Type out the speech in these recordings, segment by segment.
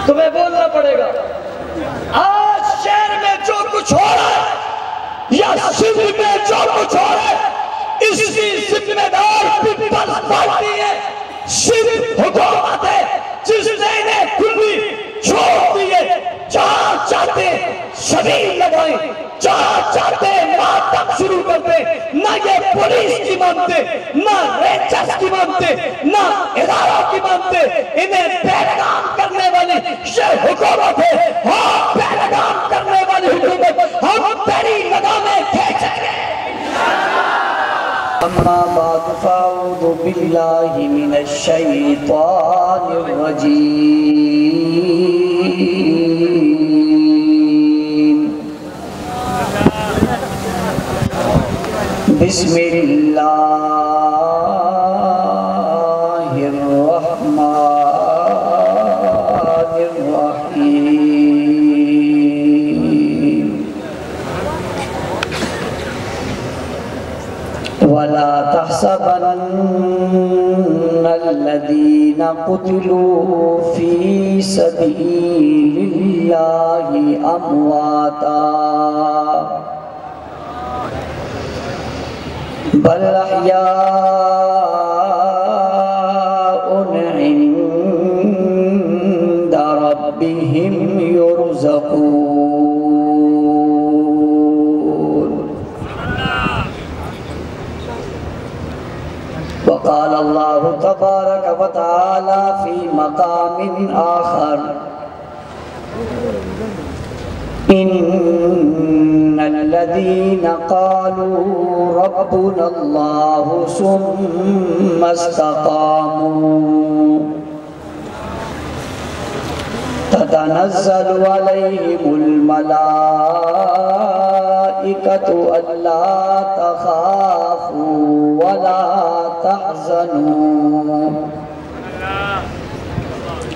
تمہیں بولنا پڑے گا۔ آج شہر میں جو کچھ ہو رہا ہے یا سندھ میں جو کچھ ہو رہا ہے، اس کی ذمہ دار پیپلز پارٹی ہے، صرف حکومت ہے جس نے انہیں کھلی چھوڑ دی ہے۔ جہاں چاہتے شبیر لگائیں، جہاں چاہتے ماتم شروع کر دیں، نہ یہ پولیس کی مانتے، نہ رینجرز کی مانتے، نہ اداروں کی مانتے۔ انہیں پیغام کرنے والی یہ حکومت ہے، ہاں پیغام کرنے والی حکومت ہم تیری لگامیں کھینچیں گے۔ اما بعد فاعوذ باللہ من الشیطان الرجیم، بسم اللہ الرحمن الرحیم، وَلَا تَحْسَبَنَّ الَّذِينَ قُتِلُوا فِي سَبِيلِ اللَّهِ أَمْوَاتًا بَلْ أَحْيَاءٌ عِندَ رَبِّهِمْ يُرْزَقُونَ۔ وقال اللہ تبارک و تعالی فی مقام آخر، ان الذین قالوا ربنا اللہ ثم استقاموا تتنزل علیہم الملائکۃ الا تخافوا ولا تحزنوا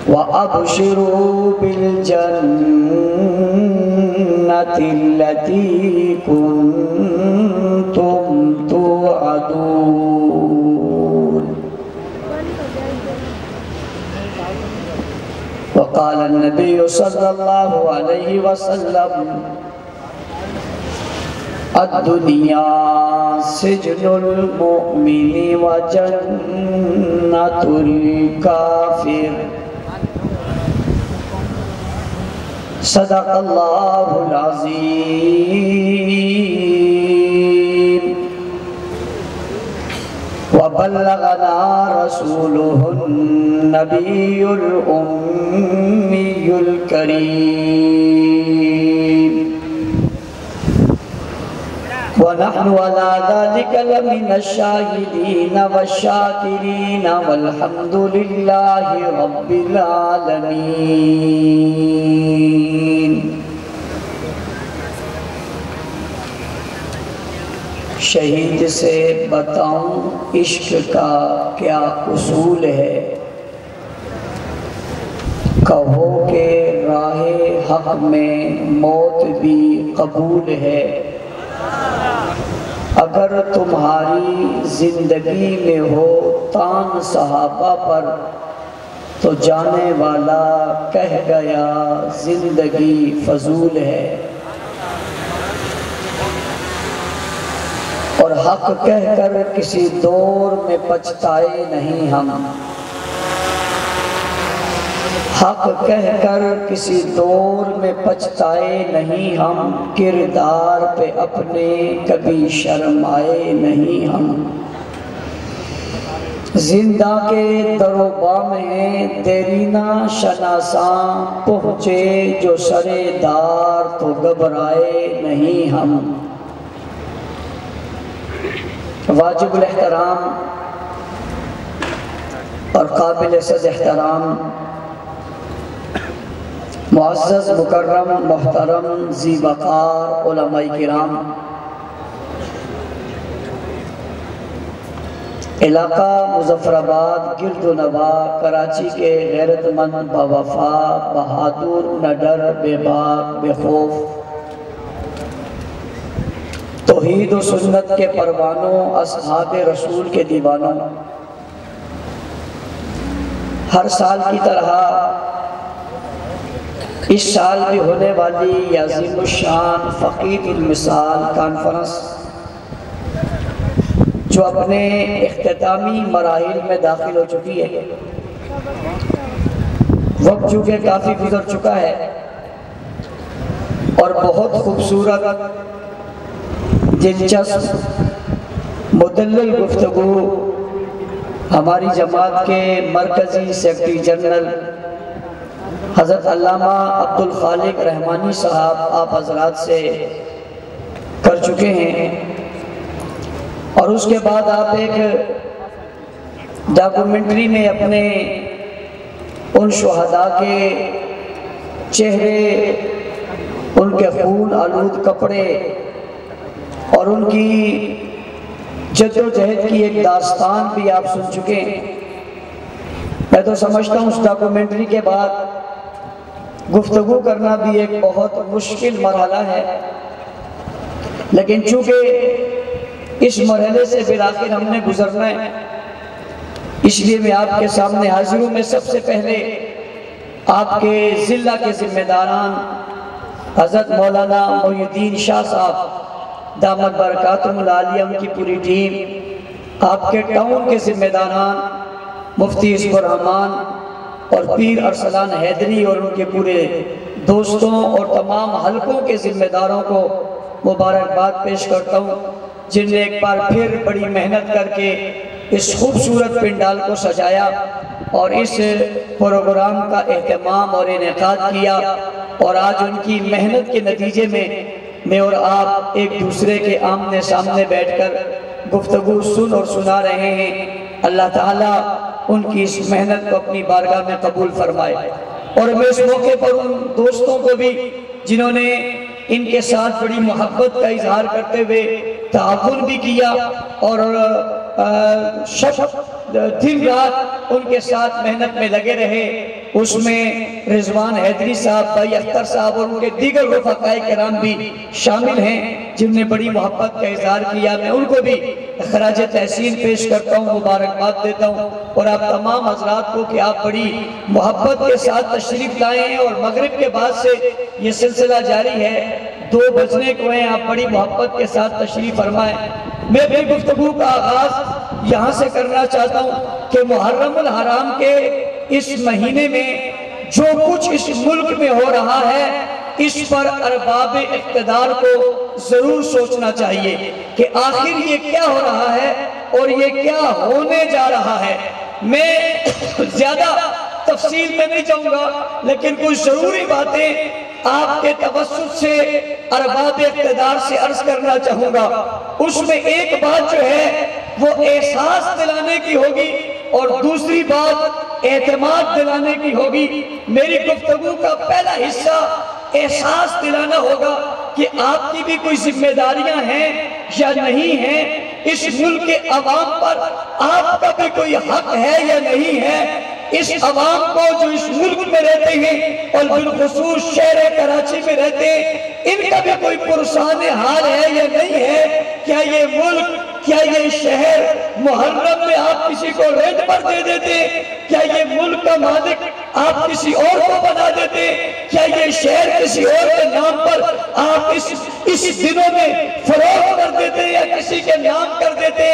وَأَبْشِرُوا بِالْجَنَّةِ الَّتِي كُنْتُمْ تُوعَدُونَ۔ وقال النبي صلى الله عليه وسلم، الدنيا سجن المؤمن وجنة الكافر۔ صدق اللہ العظیم، وبلغنا رسوله النبی الأمی الکریم، ونحن على ذلك لمن الشاهدين والشاكرين والحمد لله رب العالمين۔ شہید سے بتاؤں عشق کا کیا اصول ہے، کہو کہ راہ حق میں موت بھی قبول ہے، اگر تمہاری زندگی میں ہو تان صحابہ پر تو جانے والا کہہ گیا زندگی فضول ہے، اور حق کہہ کر کسی دور میں پچھتائے نہیں ہم، حق کہہ کر کسی دور میں پچھتائے نہیں ہم، کردار پہ اپنے کبھی شرمائے نہیں ہم، زندہ کے در و بام ہیں دیرینہ شناساں، پہنچے جو سرے دار تو گھبرائے نہیں ہم۔ واجب الاحترام اور قابل صد احترام معزز مکرم محترم ذی وقار علماء کرام، علاقہ مظفر آباد گرد و نواح کراچی کے غیرت مند باوفا بہادر نڈر بے باک بے خوف توحید و سنت کے پروانوں، اصحاب رسول کے دیوانوں، ہر سال کی طرح اس سال بھی ہونے والی یہ عظیم الشان فقید المثال کانفرنس جو اپنے اختتامی مراحل میں داخل ہو چکی ہے، وقت چونکہ کافی گزر چکا ہے اور بہت خوبصورت دلچسپ مدلل گفتگو ہماری جماعت کے مرکزی سیکرٹری جنرل حضرت علامہ عبد الخالق رحمانی صاحب آپ حضرات سے کر چکے ہیں، اور اس کے بعد آپ ایک ڈاکومنٹری میں اپنے ان شہداء کے چہرے، ان کے خون آلود کپڑے اور ان کی جد و جہد کی ایک داستان بھی آپ سن چکے ہیں۔ میں تو سمجھتا ہوں اس ڈاکومنٹری کے بعد گفتگو کرنا بھی ایک بہت مشکل مرحلہ ہے، لیکن چونکہ اس مرحلے سے بالآخر ہم نے گزرنا ہے، اس لیے میں آپ کے سامنے حاضر ہوں۔ میں سب سے پہلے آپ کے ضلع کے ذمہ داران حضرت مولانا محی الدین شاہ صاحب دامت برکاتہم العالیہ، ان کی پوری ٹیم، آپ کے ٹاؤن کے ذمہ داران مفتی حزب الرحمان اور پیر ارسلان حیدری اور ان کے پورے دوستوں اور تمام حلقوں کے ذمہ داروں کو مبارکباد پیش کرتا ہوں، جن نے ایک بار پھر بڑی محنت کر کے اس خوبصورت پنڈال کو سجایا اور اس پروگرام کا اہتمام اور انعقاد کیا، اور آج ان کی محنت کے نتیجے میں اور آپ ایک دوسرے کے آمنے سامنے بیٹھ کر گفتگو سن اور سنا رہے ہیں۔ اللہ تعالیٰ ان کی اس محنت کو اپنی بارگاہ میں قبول فرمائے، اور میں اس موقع پر ان دوستوں کو بھی جنہوں نے ان کے ساتھ بڑی محبت کا اظہار کرتے ہوئے تعاون بھی کیا اور دن رات ان کے ساتھ محنت میں لگے رہے، اس میں رضوان حیدری صاحب، بھائی اختر صاحب اور ان کے دیگر رفقاء کرام بھی شامل ہیں جن نے بڑی محبت کا اظہار کیا۔ میں ان کو بھی خراج تحسین پیش کرتا ہوں، مبارکباد دیتا ہوں، اور آپ تمام حضرات کو کہ آپ بڑی محبت کے ساتھ تشریف لائے ہیں، اور مغرب کے بعد سے یہ سلسلہ جاری ہے، 2 بجنے کو ہیں، آپ بڑی محبت کے ساتھ تشریف فرمائیں۔ میں اپنی گفتگو کا آغاز یہاں سے کرنا چاہتا ہوں کہ محرم الحرام کے اس مہینے میں جو کچھ اس ملک میں ہو رہا ہے، اس پر ارباب اقتدار کو ضرور سوچنا چاہیے کہ آخر یہ کیا ہو رہا ہے اور یہ کیا ہونے جا رہا ہے۔ میں زیادہ تفصیل میں نہیں جاؤں گا، لیکن کچھ ضروری باتیں آپ کے توسط سے ارباب اقتدار سے عرض کرنا چاہوں گا۔ اس میں ایک بات جو ہے وہ احساس دلانے کی ہوگی، اور دوسری بات اعتماد دلانے کی ہوگی۔ میری گفتگو کا پہلا حصہ احساس دلانا ہوگا کہ آپ کی بھی کوئی ذمہ داریاں ہیں یا نہیں ہیں، اس ملک کے عوام پر آپ کا بھی کوئی حق ہے یا نہیں ہے، اس عوام کو جو اس ملک میں رہتے ہیں اور بالخصوص شہر کراچی میں رہتے ہیں، ان کا بھی کوئی پرسان حال ہے یا نہیں ہے۔ کیا یہ ملک، کیا یہ شہر محرم میں آپ کسی کو رینٹ پر دے دیتے؟ کیا یہ ملک کا مالک آپ کسی اور کو بنا دیتے؟ کیا یہ شہر کسی اور کے نام پر آپ اس دنوں میں فروغ کر دیتے یا کسی کے نام کر دیتے؟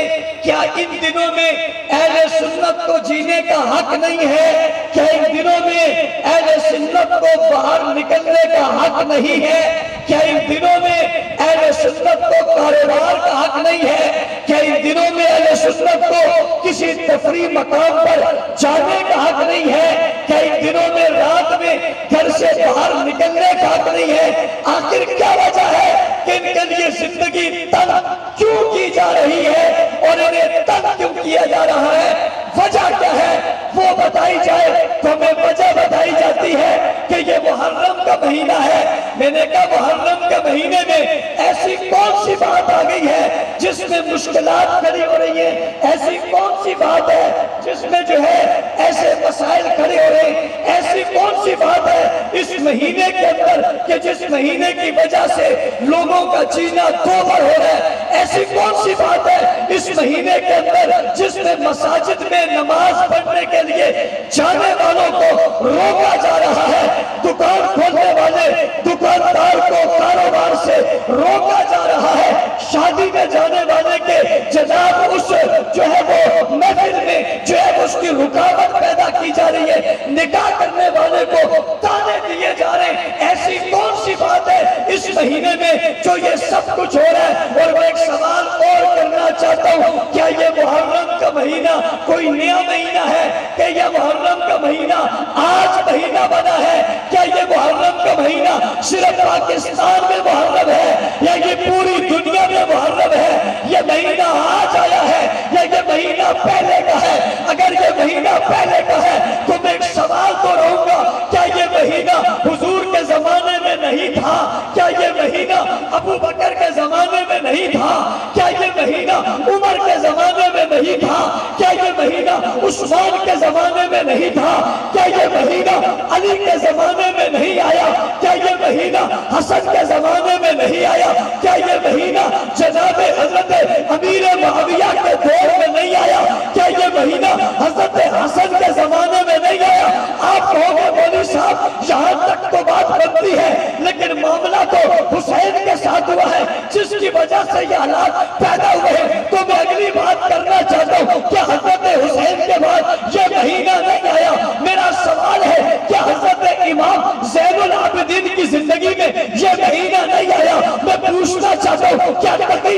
کیا ان دنوں میں اہل سنت کو جینے کا حق نہیں ہے؟ کیا ان دنوں میں اہل سنت کو باہر نکلنے کا حق نہیں ہے؟ کیا ان دنوں میں اہل سنت کو کاروبار کا حق نہیں ہے؟ کیا ان دنوں میں اہل سنت کو کسی تفریح مقام پر جانے کا حق نہیں ہے؟ کیا ان دنوں میں رات میں گھر سے باہر نکلنے کا حق نہیں ہے؟ آخر کیا وجہ ہے کہ ان کے لیے زندگی تنگ کیوں کی جا رہی ہے اور انہیں تنگ کیوں کیا جا رہا ہے؟ وجہ کیا ہے وہ بتائی جائے تو ہمیں وجہ بتائی جاتی ہے کہ یہ محرم کا مہینہ ہے۔ میں نے کہا محرم کے مہینے میں ایسی کون سی بات آ گئی ہے جس میں مشکلات کھڑی ہو رہی ہیں؟ ایسی کون سی بات ہے جس میں جو ہے ایسے مسائل کھڑے ہو رہے ہیں؟ ایسی کون سی بات ہے اس مہینے کے اندر کہ جس مہینے کی وجہ سے لوگوں کا جینا دوبر ہو رہا ہے؟ ایسی کون سی بات ہے اس مہینے کے اندر جس میں مساجد میں نماز پڑھنے کے لیے جانے والوں کو روکا جا رہا ہے، دکان کھولنے پاکستان میں محرم ہے یا یہ پوری دنیا میں محرم ہے، یہ مہینہ آج آیا ہے یا یہ مہینہ پہلے کا ہے؟ اگر یہ مہینہ پہلے کا ہے تو میں ایک سوال تو رہوں گا، کیا یہ مہینہ حضور کے زمانے میں نہیں تھا؟ کیا یہ مہینہ ابو بکر کے زمانے میں نہیں تھا؟ کیا یہ مہینہ عمر کے زمانے میں نہیں تھا؟ کیا یہ مہینہ عثمان کے زمانے میں نہیں تھا؟ کیا یہ مہینہ علی کے زمانے میں نہیں آیا؟ کیا یہ مہینہ حسن کے زمانے میں نہیں آیا؟ کیا یہ مہینہ جناب حضرت امیر معاویہ کے دور میں نہیں آیا؟ کیا یہ مہینہ حضرت حسن کے زمانے میں نہیں آیا؟ آپ کہو گے مولوی صاحب یہاں تک تو بات بنتی ہے، لیکن معاملہ تو حسین کے ساتھ ہوا ہے جس کی وجہ سے یہ حالات پیدا ہوئے ہیں۔ تو میں اگلی بات کرنا چاہتا ہوں کہ حضرت حسین کے بعد یہ مہینہ نہیں آیا۔ میرا سوال ہے کہ حضرت امام زین العابدین کی زندگی میں یہ مہینہ نہیں آیا؟ میں پوچھنا چاہتا ہوں کیا تقی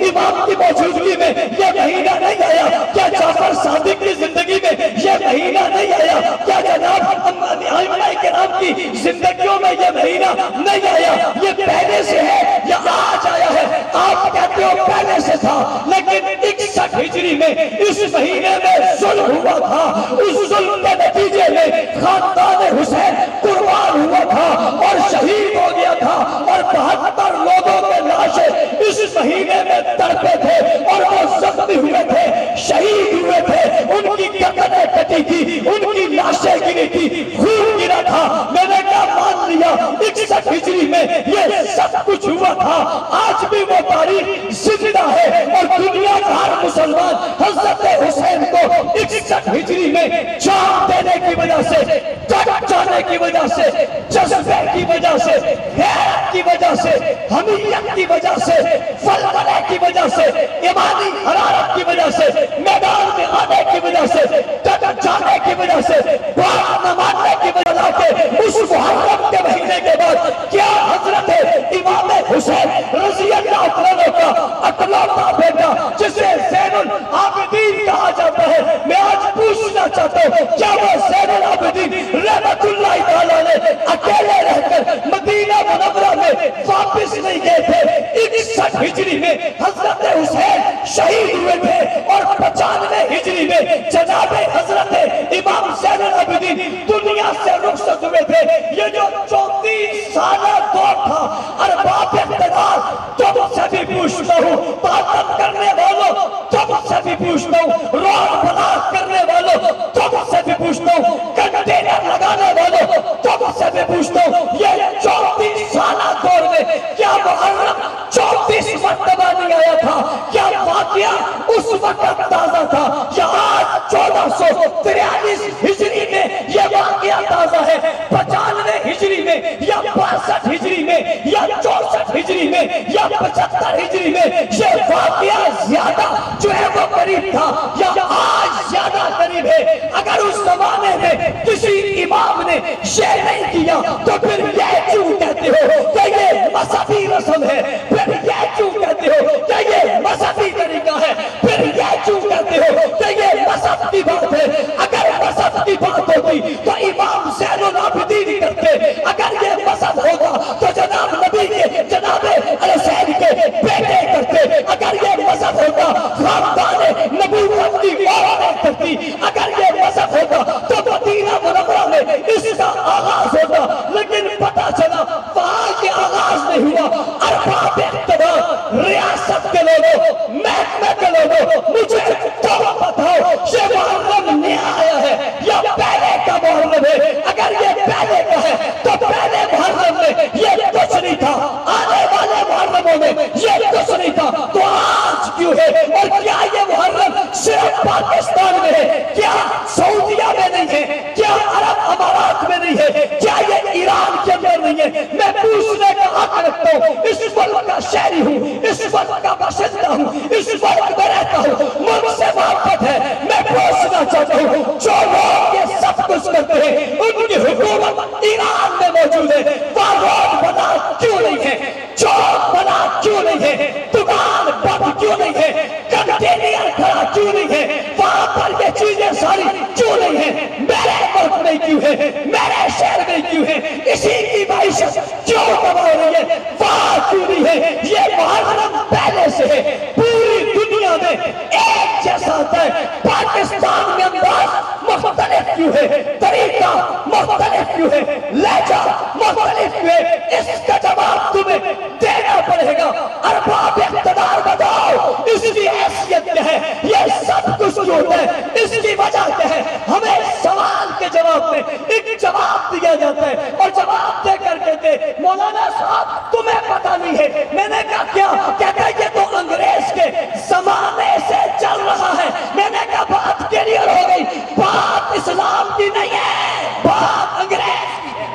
امام کی موجودگی میں یہ مہینہ نہیں آیا؟ کیا جعفر صادق کی زندگی میں یہ مہینہ نہیں آیا؟ کیا جناب ائمہ کرام کی زندگیوں میں یہ مہینہ نہیں آیا؟ یہ پہلے سے ہے یا آج آیا ہے؟ آپ کہتے ہو پہلے سے تھا، لیکن 61 ہجری میں اس مہینے میں ظلم ہوا تھا، اس ظلم کے نتیجے میں خاندان حسین قربان ہوا تھا اور شہید ہو گیا تھا، اور 72 لوگوں کے لاشیں اس مہینے میں تڑپے تھے اور وہ زخمی ہوئے تھے، شہید ہوئے تھے، ان کی گردنیں کٹی تھی، ان کی لاشیں گری تھی، خون گرا تھا۔ میں نے کہا مان لیا 61 ہجری میں یہ سب کچھ ہوا تھا، آج بھی وہ تاریخ زندہ ہے، اور دنیا کا ہر مسلمان حضرت حسین کو 61 ہجری میں جان دینے کی وجہ سے، ڈٹ جانے کی وجہ سے، جذبے کی وجہ سے، غیرت کی وجہ سے، حمیت کی وجہ سے، فلسفے کی وجہ سے، ایمانی حرارت کی وجہ سے، میدان میں آنے کی وجہ سے، ڈٹ جانے کی وجہ سے، بات نہ ماننے کی وجہ سے، اس محرم کے مہینے کے بعد کیا حضرت امام حسین رضی اللہ عنہ کا اکلوتا بیٹا جسے زین العابدین کہا جاتا ہے، میں آج پوچھنا چاہتا ہوں کیا وہ زین العابدین رحمت اللہ تعالیٰ نے اکیلے رہ کر مدینہ منورہ میں واپس نہیں گئے تھے؟ 61 ہجری میں حضرت حسین شہید ہوئے تھے اور 95 ہجری میں جناب حضرت امام زین العابدین دنیا سے رخصت ہوئے تھے۔ یہ جو 34 سالہ دور تھا، ارباب اقتدار تم سے بھی پوچھتا ہوں، طاقت کرنے والوں تم سے بھی پوچھتا ہوں، روڈ بلاک کرنے والوں تم سے بھی پوچھتا ہوں، کنٹینر لگانے والوں تم سے بھی پوچھتا ہوں، یہ 34 سالہ دور میں کیا محرم 34 مرتبہ نہیں آیا تھا؟ کیا واقعہ اس وقت تازہ تھا یا آج 1443 ہجری میں یہ واقعہ تازہ ہے؟ 95 ہجری میں یا 62 ہجری میں یا 64 ہجری میں یا 75 ہجری میں یہ واقعہ زیادہ جو ہے وہ قریب تھا یا آج زیادہ قریب ہے؟ اگر اس زمانے میں کسی امام نے یہ نہیں کیا تو پھر یہ کیوں کہتے ہو کہ یہ مذہبی رسم ہے؟ پھر یہ کیوں کہتے ہو کہ یہ مذہبی طریقہ ہے؟ پھر یہ کیوں کہتے ہو کہ یہ مذہب کی بات ہے؟ اگر مذہب کی بات ہوتی تو امام زین العابدین کرتے، اگر یہ مذہب ہوگا تو جناب نبی کے جناب حسین کے بیٹے کرتے، اگر یہ مذہب ہوگا خاندان نبوت کی عورتیں کرتی، اگر یہ مذہب ہوگا تو مدینہ منورہ میں اس کا آغاز ہوگا، لیکن پتہ چلا وہاں یہ آغاز نہیں ہوا۔ ارباب اقتدار، ریاست کے لوگوں، محکمے کے لوگوں، مجھے تم بتاؤ یہ محرم نیا آیا ہے یا پہلے کا محرم ہے؟ اگر یہ پہلے کا ہے تو پہلے محرم میں یہ کچھ نہیں تھا، آنے والے محرموں میں یہ کچھ نہیں تھا، تو آج کیوں ہے؟ اور کیا یہ محرم صرف پاکستان میں ہے؟ کیا سعودیہ میں نہیں ہے؟ کیا عرب امارات میں نہیں ہے؟ کیا یہ ایران کے اندر نہیں ہے؟ میں پوچھنے کا حق رکھتا ہوں، اس ملک کا شہری ہوں، اس ملک کا باشندہ ہوں، اس ملک میں رہتا ہوں، ملک سے محبت ہے۔ میں پوچھنا چاہتا ہوں جو لوگ یہ سب کچھ کرتے ہیں ان کی حکومت ایران میں موجود ہے، وہاں روڈ بنا کیوں نہیں ہے؟ چوک بنا کیوں نہیں ہے؟ دکان بند کیوں نہیں ہے؟ کنٹینر کھڑا کیوں نہیں ہے؟ وہاں پر یہ چیزیں ساری کیوں نہیں ہے؟ میرے ملک میں کیوں ہے؟ میرے شہر میں کیوں ہے؟ اسی کی وجہ معیشت کیوں تباہ ہو رہی ہے، وہاں کیوں نہیں ہے؟ یہ محرم پہلے سے ہے، پوری دنیا میں ایک جیسا ہوتا ہے، پاکستان میں انداز مختلف کیوں ہے، طریقہ مختلف کیوں ہے، لہجہ مختلف کیوں ہے؟ اس کا جواب تمہیں دینا پڑے گا۔ ارباب اقتدار بتاؤ اس کی حیثیت کیا ہے، یہ سب کچھ جو ہوتا ہے اس کی وجہ کیا ہے؟ ہمیں سوال کے جواب میں ایک جواب دیا جاتا ہے اور جواب دے کر کہتے مولانا صاحب تمہیں پتہ نہیں ہے۔ میں نے کہا کیا؟ کہتا ہے یہ تو انگریز کے زمانے سے چل رہا ہے۔ میں نے کہا بات کلیئر ہو گئی، بات اسلام کی نہیں ہے، بات انگریز کی ہے۔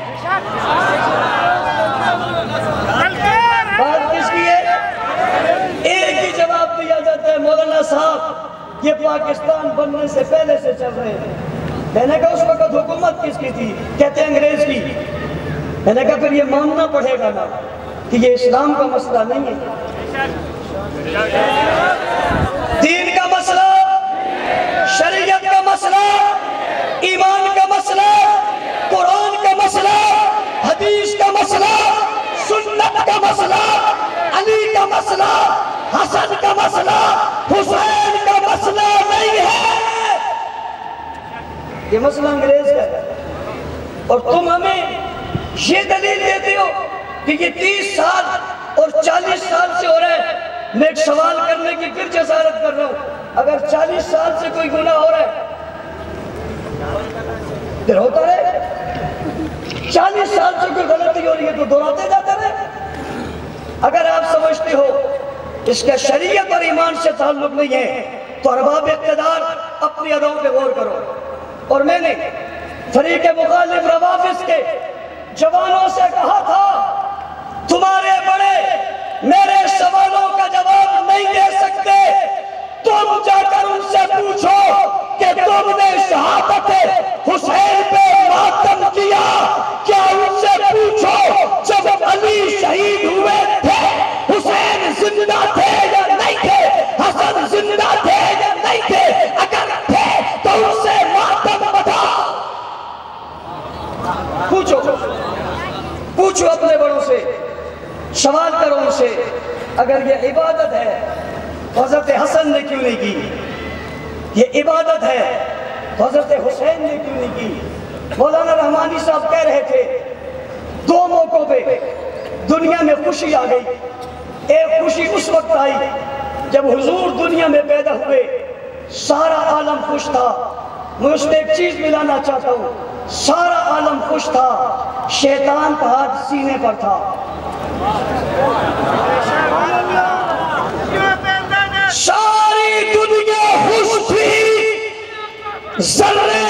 بات کس کی ہے؟ ایک ہی جواب دیا جاتا ہے مولانا صاحب یہ پاکستان بننے سے پہلے سے چل رہے ہیں۔ میں نے کہا اس وقت حکومت کس کی تھی؟ کہتے ہیں انگریز کی۔ میں نے کہا پھر یہ ماننا پڑے گا نا کہ یہ اسلام کا مسئلہ نہیں ہے، دین کا مسئلہ، شریعت کا مسئلہ، ایمان کا مسئلہ، قرآن کا مسئلہ، حدیث کا مسئلہ، سنت کا مسئلہ، علی کا مسئلہ، حسن کا مسئلہ، حسین کا مسئلہ نہیں ہے، یہ مسئلہ انگریز کا ہے۔ اور تم ہمیں یہ دلیل دیتے ہو کہ یہ 30 سال اور 40 سال سے ہو رہا ہے۔ میں ایک سوال کرنے کی پھر جسارت کر رہا ہوں، اگر 40 سال سے کوئی گناہ ہو رہا ہے پھر ہوتا رہے، 40 سال سے کوئی غلطی ہو رہی ہے تو دہراتے جاتے رہے۔ اگر آپ سمجھتے ہو اس کا شریعت اور ایمان سے تعلق نہیں ہے تو ارباب اقتدار اپنی اداؤں پہ غور کرو۔ اور میں نے فریق مخالف روافظ کے جوانوں سے کہا تھا تمہارے بڑے میرے سوالوں کا جواب نہیں دے سکتے، تم جا کر ان سے پوچھو کہ تم نے شہادت حسین پہ ماتم کیا، کیا ان سے پوچھو جب علی شہید ہوئے تھے حسین زندہ تھے یا نہیں تھے، حسن زندہ تھے یا نہیں تھے، اگر تھے تو ان سے ماتم بتاؤ۔ پوچھو اپنے بڑوں سے، سوال کرو ان سے، اگر یہ عبادت ہے حضرت حسن نے کیوں نہیں کی، یہ عبادت ہے حضرت حسین نے کیوں نہیں کی؟ مولانا رحمانی صاحب کہہ رہے تھے 2 موقعوں پہ دنیا میں خوشی آ گئی۔ ایک خوشی اس وقت آئی جب حضور دنیا میں پیدا ہوئے، سارا عالم خوش تھا۔ میں اس میں ایک چیز ملانا چاہتا ہوں، سارا عالم خوش تھا، شیطان کا ہاتھ سینے پر تھا۔ ساری دنیا خوش تھی، ذرے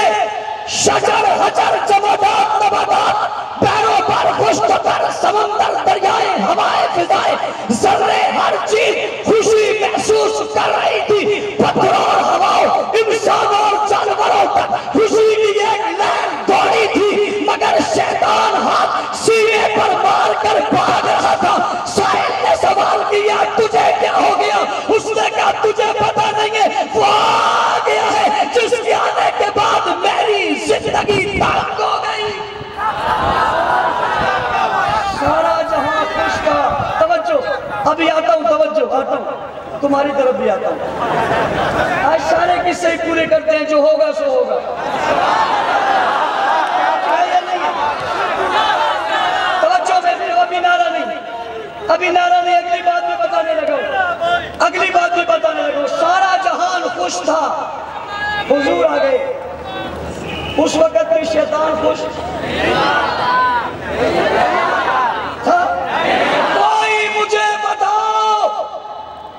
شجر حجر جمادات نباتات پیروں پر خشک پر سمندر دریائے ہوائے فضائے ذرے ہر چیز خوشی محسوس کر رہی تھی، پتھروں اور ہواؤں انسانوں اور جانوروں تک خوشی کی ایک لہر دوڑی تھی، مگر شیطان ہاتھ سینے پر مار کر بھاگ رہا تھا۔ سائل نے سوال کیا تجھے کیا ہو گیا؟ اس نے کہا تجھے پتا نہیں ہے، وہ آ گیا ہے جس کے آنے کے بعد میری زندگی تنگ ہو گئی۔ سارا جہاں خوش تھا۔ توجہ، ابھی آتا ہوں، توجہ آتا ہوں، تمہاری طرف بھی آتا ہوں۔ آج سارے قصے ہی پورے کرتے ہیں، جو ہوگا سو ہوگا۔ توجہ، میں ابھی نعرہ نہیں، ابھی نعرہ نہیں، اگلی بات بھی بتانے لگا ہوں، اگلی بات بھی بتانے لگا ہوں۔ سارا جہان خوش تھا، حضور آ گئے۔ اس وقت بھی شیطان خوش تھا؟ کوئی مجھے بتاؤ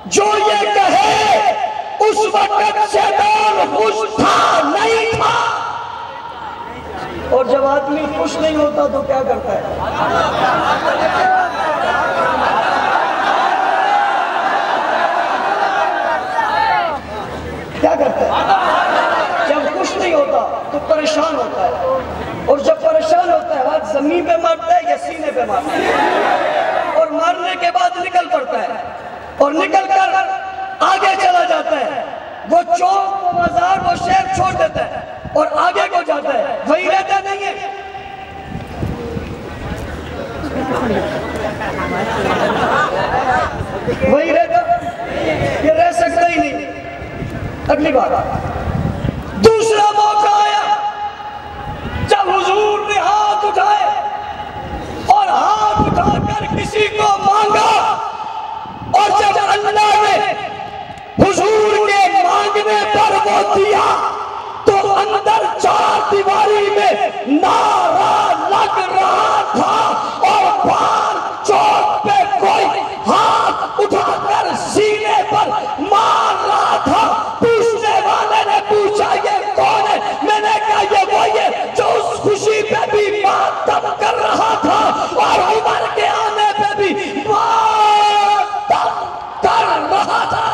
جو یہ کہے اس وقت شیطان خوش تھا نہیں تھا؟ اور جب آدمی خوش نہیں ہوتا تو کیا کرتا ہے؟ کیا کرتا ہے؟ جب خوش نہیں ہوتا تو پریشان ہوتا ہے، اور جب پریشان ہوتا ہے ہاتھ زمین پہ مارتا ہے یا سینے پہ مارتا ہے، اور مارنے کے بعد نکل پڑتا ہے، اور نکل کر آگے چلا جاتا ہے، وہ چوک، وہ بازار، وہ شہر چھوڑ دیتا ہے اور آگے کو جاتا ہے، وہی رہتا نہیں ہے۔ وہی رہتا، یہ رہ سکتا ہی نہیں۔ اگلی بات، دوسرا موقع آیا جب حضور نے ہاتھ اٹھائے اور ہاتھ اٹھا کر کسی کو مانگا، اور جب اللہ نے حضور کے مانگنے پر وہ دیا تو اندر چار دیواری میں نعرہ لگ رہا تھا، اور باہر چوک پہ کوئی ہاتھ اٹھا کر سینے پر مار رہا تھا۔ پوچھنے والے نے پوچھا یہ کون ہے؟ میں نے کہا یہ وہی ہے جو اس خوشی پہ بھی ماتم کر رہا تھا اور عمر کے آنے پہ بھی ماتم کر رہا تھا۔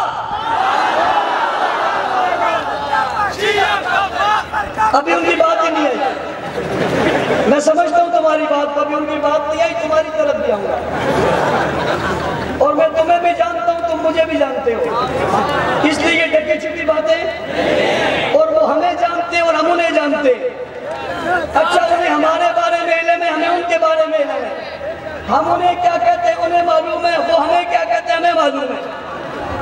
ابھی ان کی بات ہی نہیں آئی، میں سمجھتا ہوں تمہاری بات کو، ابھی ان کی بات نہیں آئی، تمہاری طرف بھی آؤں گا، اور میں تمہیں بھی جانتا ہوں، تم مجھے بھی جانتے ہو، اس لیے یہ ڈکی چھپی باتیں، اور وہ ہمیں جانتے اور ہم انہیں جانتے۔ اچھا انہیں ہمارے بارے میں علم ہے، ہمیں ان کے بارے میں علم ہے، ہم انہیں کیا کہتے ہیں انہیں معلوم ہے، وہ ہمیں کیا کہتے ہیں ہمیں معلوم ہے۔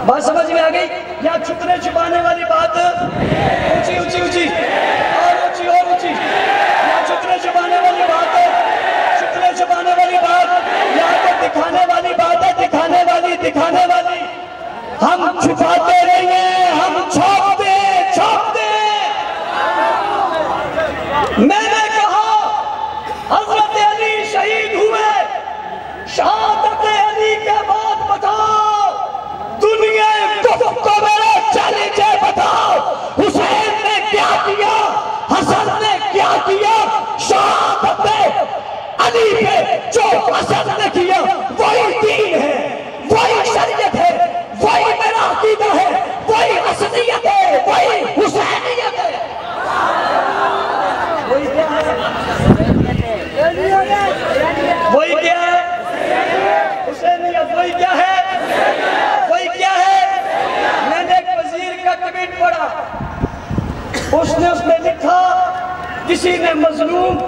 بات سمجھ میں آ گئی؟ یہاں چھپنے چھپانے والی بات اونچی اونچی اونچی اور اونچی اور اونچی، یہاں چھپنے چھپانے والی بات ہے، چھپنے چھپانے والی بات، یہاں تو دکھانے والی بات ہے، دکھانے والی دکھانے والی۔ ہم چھپاتے نہیں ہیں، ہم چھوپتے چھوپتے۔ میں نے کہا حضرت علی شہید ہوئے، شہادت علی کے بعد بتاؤ دنیا کو میرا چیلنج ہے، بتاؤ حسین نے کیا کیا، حسن نے کیا کیا، شہادت علی پہ جو حسن نے کیا وہی دین ہے، وہی شریعت ہے، وہی میرا عقیدہ ہے، وہی حسنیت ہے، وہی حسینیت ہے۔ وہی کیا ہے؟ وہی کیا ہے؟ حسینیت۔ وہی کیا ہے؟ وہی کیا ہے؟ میں نے ایک وزیر کا ٹویٹ پڑھا، اس نے لکھا کسی نے مظلوم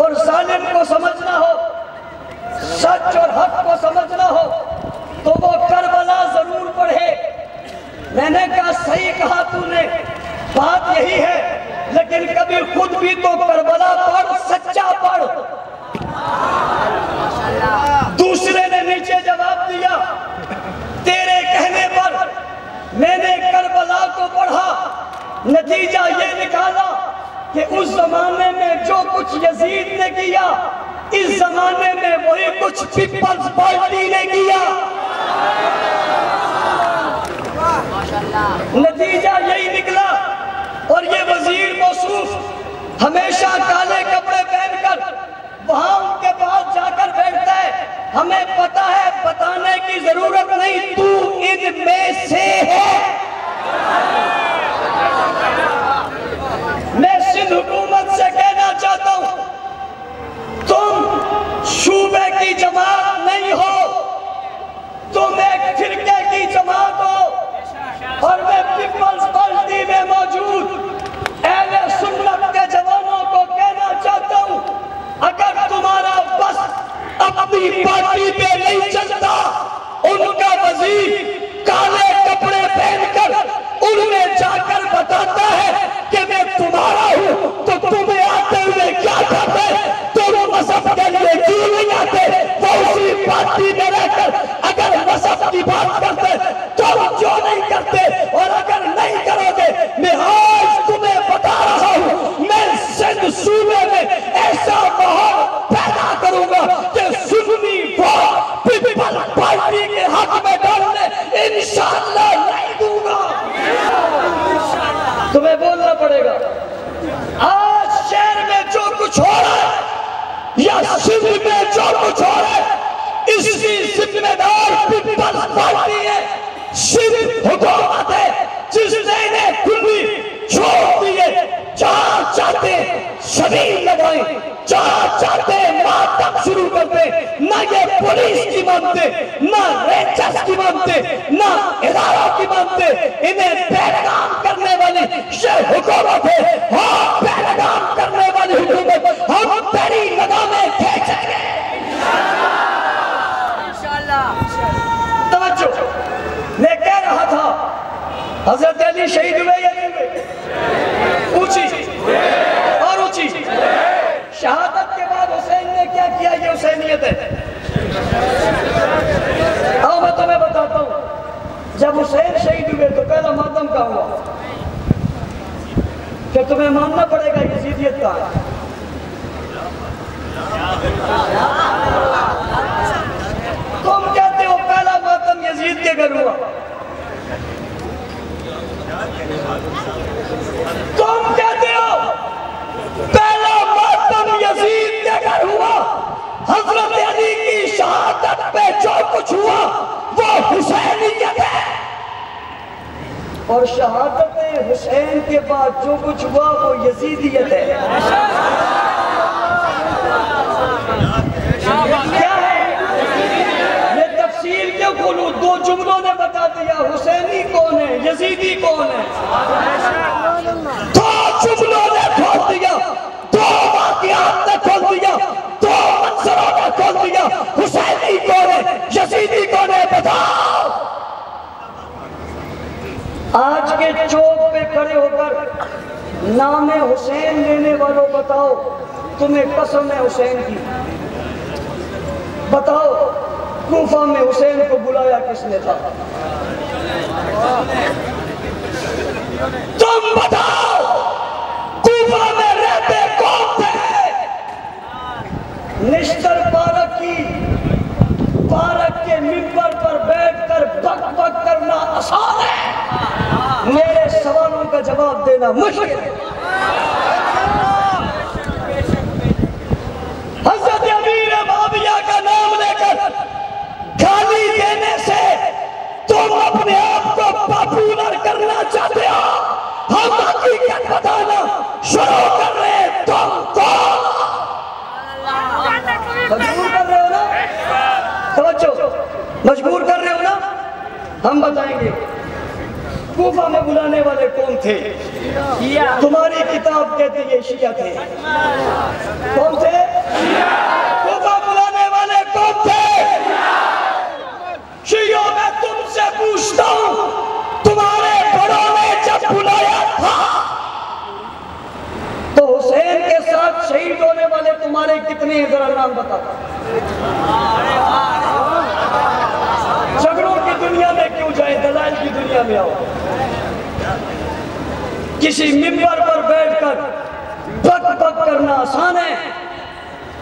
اور ظالم کو سمجھنا ہو، سچ اور حق کو سمجھنا ہو تو وہ کربلا ضرور پڑھے۔ میں نے کہا صحیح کہا تو نے، بات یہی ہے، لیکن کبھی خود بھی تو کربلا پڑھ، سچا پڑھ۔ دوسرے نے نیچے جواب دیا، تیرے کہنے پر میں نے کربلا کو پڑھا، نتیجہ یہ نکالا کہ اس زمانے میں جو کچھ یزید نے کیا، اس زمانے میں وہی کچھ پیپلز پارٹی نے کیا۔ نتیجہ یہی نکلا، اور یہ وزیر موصوف ہمیشہ کالے کپڑے پہن کر وہاں ان کے پاس جا کر بیٹھتا ہے، ہمیں پتہ ہے، بتانے کی ضرورت نہیں، تو ان میں سے ہے۔ میں سندھ حکومت سے کہنا چاہتا ہوں، تم شعبے کی جماعت نہیں ہو، تم ایک فرقے کی جماعت ہو، اور میں پیپلز پارٹی میں موجود اہل سنت کے جوانوں کو کہنا چاہتا ہوں، اگر تمہارا بس اپنی پارٹی پہ نہیں چلتا، ان کا وزیر کالے کپڑے پہن کر ان میں جا کر بتاتا ہے کہ میں تمہارا ہوں، تو تمہیں آتے ہوئے کیا کرتے؟ تم مذہب کے لیے کیوں نہیں آتے؟ وہ اسی پارٹی میں رہ کر اگر مذہب کی بات کرتے تم کیوں نہیں کرتے؟ اور اگر نہیں کرو گے، میں آج تمہیں بتا رہا ہوں، میں سندھ صوبے میں ایسا ماحول پیدا کروں گا کہ سنی ووٹ پیپل پارٹی کے حق میں ڈالنے انشاءاللہ نہیں دوں گا۔ تمہیں بولنا پڑے گا، آج شہر میں جو کچھ ہو رہا ہے یا سندھ میں جو کچھ ہو رہا ہے، اس کی ذمہ دار پیپل پارٹی ہے، صرف حکومت ہے جس نے انہیں کھلی چھوڑ دیے۔ جہاں چاہتے شبیر لگائیں، جہاں چاہتے ماتم شروع کرتے، نہ یہ پولیس کی مانتے، نہ رینجرز کی مانتے، نہ اداروں کی مانتے، انہیں پیغام کرنے والی یہ حکومت ہے۔ ہاں پیغام کرنے والی حکومت، ہم تیری لگامیں کھینچیں گے۔ حضرت علی شہید ہوئے یا نہیں ہوئے؟ اونچی اور اونچی. شہادت کے بعد حسین نے کیا کیا؟ یہ حسینیت ہے. آؤ میں تمہیں بتاتا ہوں. جب حسین شہید ہوئے تو پہلا ماتم کا ہوا کہ تمہیں ماننا پڑے گا یزیدیت کا ہے. تم کہتے ہو پہلا ماتم یزید کے گھر ہوا. تم کہتے ہو پہلا ماتم یزید کے گھر ہوا. حضرت علی کی شہادت پہ جو کچھ ہوا وہ حسینیت ہے. اور شہادت حسین کے بعد جو کچھ ہوا وہ یزیدیت ہے. کیا ہے؟ یہ تفصیل کیوں کھولوں؟ دو جملوں نے بتا دیا حسینی کون ہے، یزیدی کون ہے. دو جملوں نے کھول دیا، دو واقعات نے کھول دیا، دو منظروں نے کھول دیا. حسینی کون ہے، یزیدی کون ہے، بتاؤ. آج کے چوک پہ کھڑے ہو کر نام حسین لینے والوں بتاؤ تمہیں قسم ہے حسین کی. بتاؤ کوفہ میں حسین کو بلایا کس نے تھا؟ تم بتاؤ کوفہ میں رہتے کون تھے؟ نشتر پارک کے ممبر پر بیٹھ کر بک بک کرنا آسان ہے، میرے سوالوں کا جواب دینا مشکل ہے. حضرت امیر معاویہ کا نام لے کر گالی دینے سے تم اپنے آپ کو پاپولر کرنا چاہتے ہو. ہم حقیقت بتانا شروع کر رہے ہیں. تم کون؟ مجبور کر رہے ہو نا؟ توجہ، مجبور کر رہے ہو نا؟ ہم بتائیں گے کوفہ میں بلانے والے کون تھے. تمہاری کتاب کہتے یہ شیعہ تھے. کون تھے؟ کوفہ بلانے والے کون تھے؟ شیعوں. میں تم سے پوچھتا ہوں تمہارے بڑوں نے جب بلایا تھا تو حسین کے ساتھ شہید ہونے والے تمہارے کتنے ہیں؟ ذرا نام بتا. جھگڑوں کی دنیا میں کیوں جائیں، دلائل کی دنیا میں آؤ. کسی ممبر پر بیٹھ کر بک بک کرنا آسان ہے.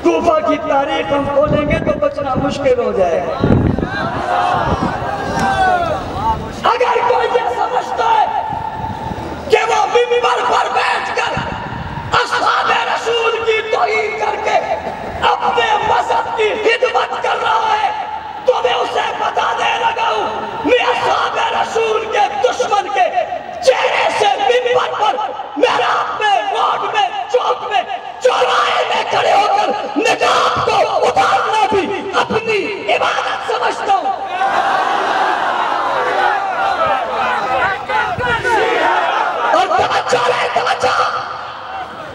کوفہ کی تاریخ ہم کھولیں گے تو بچنا مشکل ہو جائے گا. اگر کوئی یہ سمجھتا ہے کہ وہ ممبر پر بیٹھ کر اصحاب رسول کی توہین کر کے اپنے مذہب کی خدمت کر رہا ہے تو میں اسے بتا دے لگا ہوں میں اصحاب رسول کے دشمن کے چہرے سے ممبر پر محراب میں، روڈ میں، چوک میں، چوراہے میں کھڑے ہو کر نقاب کو اتارنا بھی اپنی عبادت سمجھتا ہوں. اور توجہ رہے، توجہ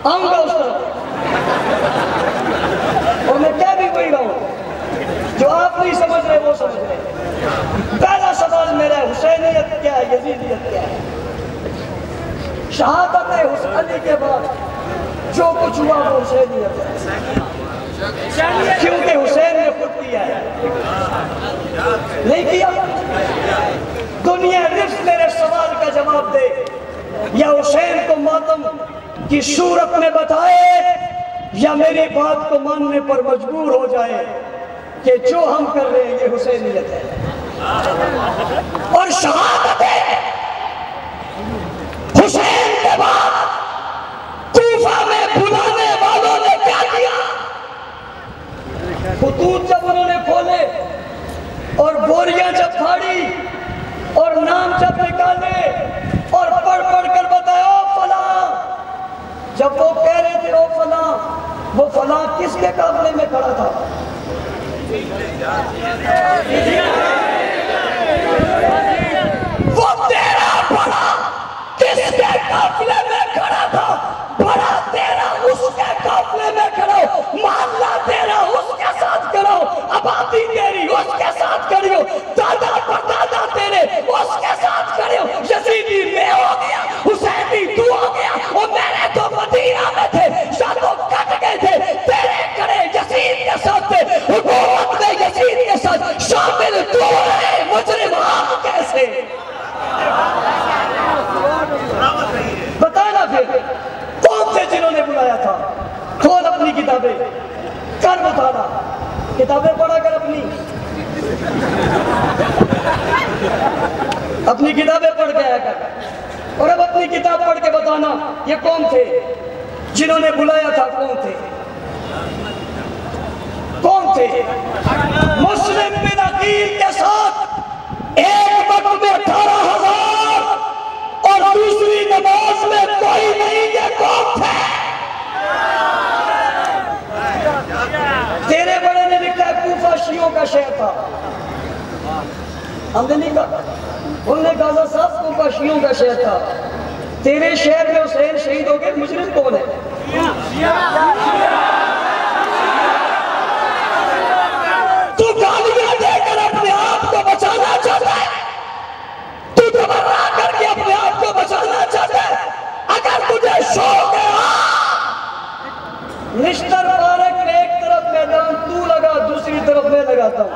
آؤں گا اس طرح. اور میں کیا بھی وہی رہا ہوں جو آپ نہیں سمجھ رہے وہ سمجھ رہے. پہلا سوال میرا ہے حسینیت کیا ہے، یزیدیت کیا ہے. شہادت علی کے بعد جو کچھ ہوا وہ حسینیت ہے، کیونکہ حسین نے خود کیا ہے. نہیں کیا؟ دنیا رفت میرے سوال کا جواب دے یا حسین کو ماتم کی صورت میں بتائے یا میری بات کو ماننے پر مجبور ہو جائے کہ جو ہم کر رہے ہیں یہ حسینیت ہے. اور شہادت ہے حسین کے بعد کوفہ میں بلانے والوں نے کیا کیا؟ خطوط جب انہوں نے کھولے اور بوریاں جب پھاڑی اور نام جب نکالے اور پڑھ پڑھ کر بتایا او فلاں، جب وہ کہہ رہے تھے او فلاں، وہ فلاں کس کے قافلے میں کھڑا تھا؟ وہ تیرا بڑا کس کے قافلے میں کھڑا تھا؟ بڑا تیرا اس کے قافلے میں کھڑا ہو، محلہ تیرا اس کے ساتھ کھڑا ہو، آبادی تیری اس کے ساتھ کھڑی ہو، دادا پردادا تیرے اس کے ساتھ کھڑے ہو. یزیدی بتانا, کتابیں پڑھا کر اپنی کتابیں پڑھ کے آیا کر, اور اب اپنی کتاب پڑھ کے بتانا یہ کون تھے جنہوں نے بلایا تھا, کون تھے؟ مسلم بن عقیل کے ساتھ ایک وقت میں 18,000 اور دوسری نماز میں کوئی نہیں, یہ کون تھے؟ تیرے بڑے نے لکھا ہے کوفہ شیعوں کا شہر تھا, ہم نے نہیں کہا, انہوں نے کہا صاحب کوفہ شیعوں کا شہر تھا. تیرے شہر میں حسین شہید ہو گئے, مجرم کون ہے؟ تو گالیاں دے کر اپنے آپ کو بچانا چاہتا ہے, تو تبرہ کر کے اپنے آپ کو بچانا چاہتا ہے. اگر تجھے شوق ہے نشتر پارک میں ایک طرف میدان تو لگا, دوسری طرف میں لگاتا ہوں.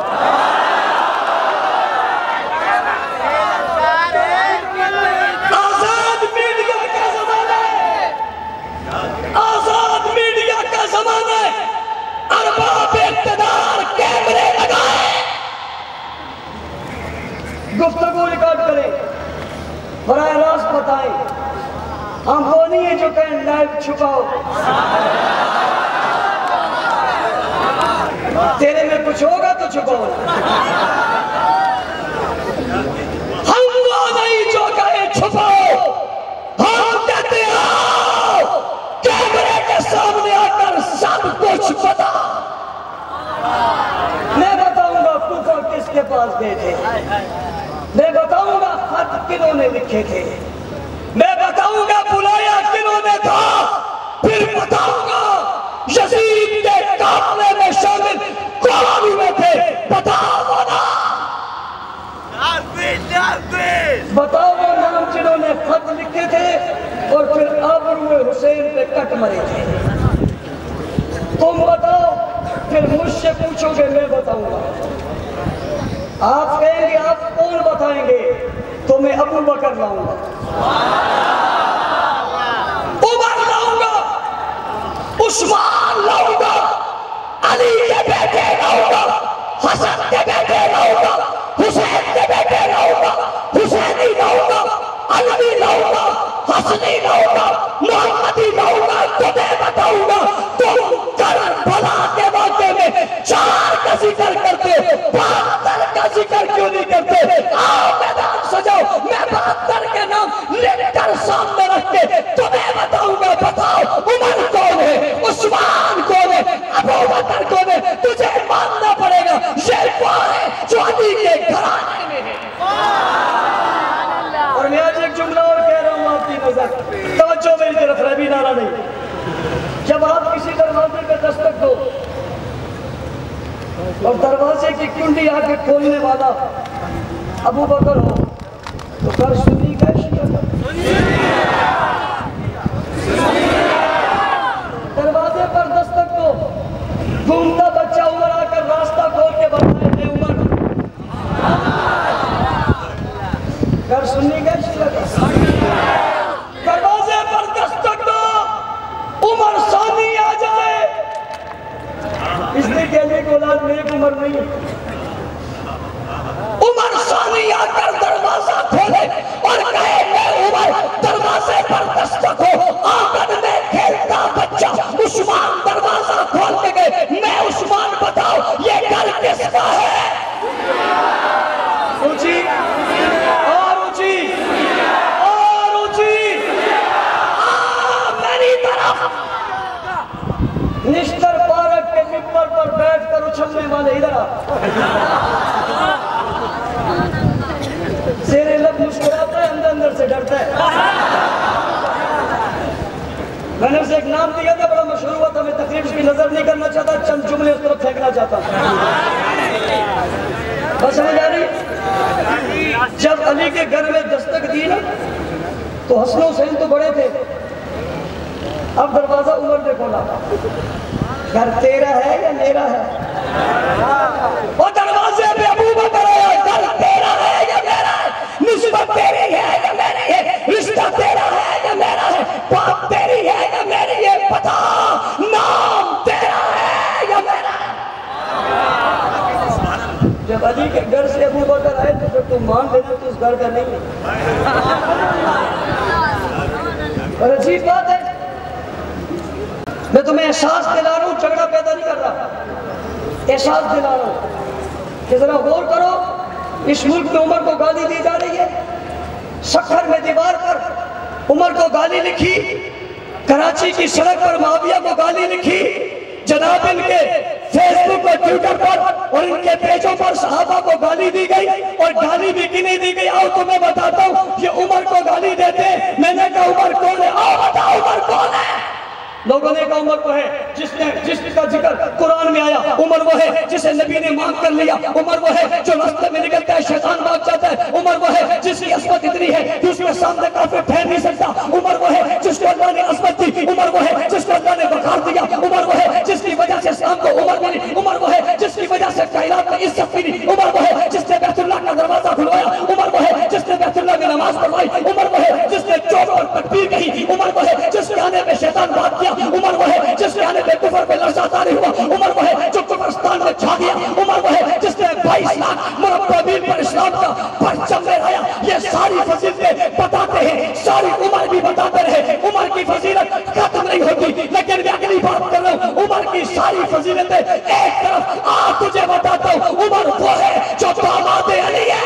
آزاد میڈیا کا زمانہ ہے, آزاد میڈیا کا زمانہ ہے. ارباب اقتدار کیمرے لگائے, گفتگو ریکارڈ کریں, براہ راست بتائیں. ہم وہ نہیں ہیں جو کہیں لائیو چھپاؤ. تیرے میں کچھ ہوگا تو چھپاؤ. ہم وہ نہیں جو کہیں چھپاؤ, ہم کہتے ہیں کیمرے کے سامنے آ کر سب کچھ بتا. میں بتاؤں گا کوفہ کس کے پاس گئے تھے, میں بتاؤں گا خط کنہوں نے لکھے تھے, میں بتاؤں گا بلایا کنہوں نے تھا, پھر بتاؤں گا یزید کے قافلے میں شامل کون ہوئے تھے. بتاؤ نا, بتاؤ وہ نام جنہوں نے خط لکھے تھے اور پھر ابرو حسین پہ کٹ مرے تھے. تم بتاؤ, پھر مجھ سے پوچھو گے, میں بتاؤں گا. آپ کہیں گے آپ کون بتائیں گے, تو میں ابو بکر لاؤں گا, عمر لاؤں گا, عثمان لاؤں گا, علی کے بیٹے لاؤں گا, حسن کے بیٹے لاؤں گا, حسین کے بیٹے لاؤں گا, حسینی لاؤں گا, علی لاؤں گا, حسنی لاؤں گا, محمدی لاؤں گا. تمہیں بتاؤں گا تم کربلا کے واقعے میں 4 کا ذکر کرتے, 72 کا ذکر کیوں نہیں کرتے؟ آؤ میدان سجاؤ, میں 72 کے نام لکھ کر سامنے رکھ کے تمہیں بتاؤں گا. بتاؤ عمر کون ہے, عثمان کون ہے, ابو بکر کون ہے؟ تجھے ماننا پڑے گا یہ وہ ہے جو علی کے گھرانے میں ہے. اور میں آج ایک جملہ اور کہہ رہا ہوں آپ کی نظر, توجہ میری طرف رہے, بھی نعرہ نہیں. جب آپ کسی دروازے پہ دستک دو اور دروازے کی کنڈی آ کے کھولنے والا ابو بکر ہو تو گھر سنی کا شیعہ کا. دروازے پر دستک دو, گھومتا بچہ عمر آ کر راستہ کھول کے بتائے میں عمر, گھر سنی کا شیعہ کا. دروازے پر دستک دو, عمر ثانی آ جائے, اس نے کہنے کو اولاد میں ایک عمر نہیں, عمر ثانی آ کر دروازہ کھولے اور کہے میں عمر. دروازے پر دستک ہو, آنگن میں کھیلتا بچہ عثمان دروازہ کھول کے گئے, میں عثمان. بتاؤ یہ گھر کس کا ہے؟ اونچی اور اونچی اور اونچی, میری طرف. نشتر پارک کے ممبر پر بیٹھ کر اچھلنے والے ادھر آ, زیر لب مسکراتا ہے, اندر اندر سے ڈرتا ہے. میں نے اسے ایک نام دیا تھا, بڑا مشہور ہوا تھا, میں تقریب کی نظر نہیں کرنا چاہتا, چند جملے اس طرف پھینکنا چاہتا ہوں. بس سمجھ آ رہی؟ جب علی کے گھر میں دستک دی نا تو حسن و حسین تو بڑے تھے, اب دروازہ عمر نے کھولا, گھر تیرا ہے یا میرا ہے؟ وہ دروازے پہ ابو بکر آیا, گھر تیرا ہے یا میرا ہے, نسبت تیری ہے یا میری ہے, رشتہ تیرا ہے یا میرا ہے, باپ تیری ہے یا میری ہے, بتا نام تیرا ہے یا میرا ہے. جب علی کے گھر سے ابو بکر آئے تو پھر تم مان لینا تو اس گھر کا نہیں ہے. اور عجیب بات ہے، میں تمہیں احساس دلا رہا ہوں، جھگڑا پیدا نہیں کر رہا، احساس دلا رہا ہوں کہ ذرا غور کرو. اس ملک میں عمر کو گالی دی جا رہی ہے، سکھر میں دیوار پر عمر کو گالی لکھی، کراچی کی سڑک پر معاویہ کو گالی لکھی، جناب ان کے فیس بک اور ٹویٹر پر اور ان کے پیجوں پر صحابہ کو گالی دی گئی. اور گالی بھی کی نہیں دی گئی. آؤ تمہیں بتاتا ہوں یہ عمر کو گالی دیتے. میں نے کہا عمر کون ہے؟ آؤ بتاؤ عمر کون ہے. لوگوں نے کہا عمر وہ ہے جس کا ذکر قرآن میں آیا، عمر وہ ہے جسے نبی نے مانگ کر لیا، عمر وہ ہے جو راستے میں نکلتا ہے شیطان بھاگ جاتا ہے، عمر وہ ہے جس کی عظمت اتنی ہے کہ اس کے سامنے کافر ٹھہر نہیں سکتا، عمر وہ ہے جس کو اللہ نے عظمت دی، عمر وہ ہے جس کو اللہ نے وقار دیا، عمر وہ ہے جس کی وجہ سے اسلام کو عمر ملی، عمر وہ ہے جس کی وجہ سے کائنات میں عزت ملی، عمر وہ ہے جس نے بیت اللہ کا دروازہ کھلوایا، عمر وہ ہے جس نے بیت اللہ میں نماز پڑھوائی، عمر وہ ہے جس نے چوٹ اور تکبیر کہی، عمر وہ ہے جس کے آنے پہ شیطان بات کیا، عمر وہ ہے جس کے آنے پہ کفر پہ لرزہ طاری ہوا، عمر وہ ہے جو کفرستان میں چھا گیا، عمر وہ ہے جس نے 22 لاکھ مربع میل پر اسلام کا پرچم لہرایا. یہ ساری فضیلتیں بتاتے ہیں، ساری عمر بھی بتاتے رہے. عمر کی فضیلت ختم نہیں ہوتی، لیکن میں اگلی بات کر رہا ہوں، عمر کی ساری فضیلتیں ایک طرف. تجھے بتاتا ہوں عمر وہ ہے جو داماد علی ہے.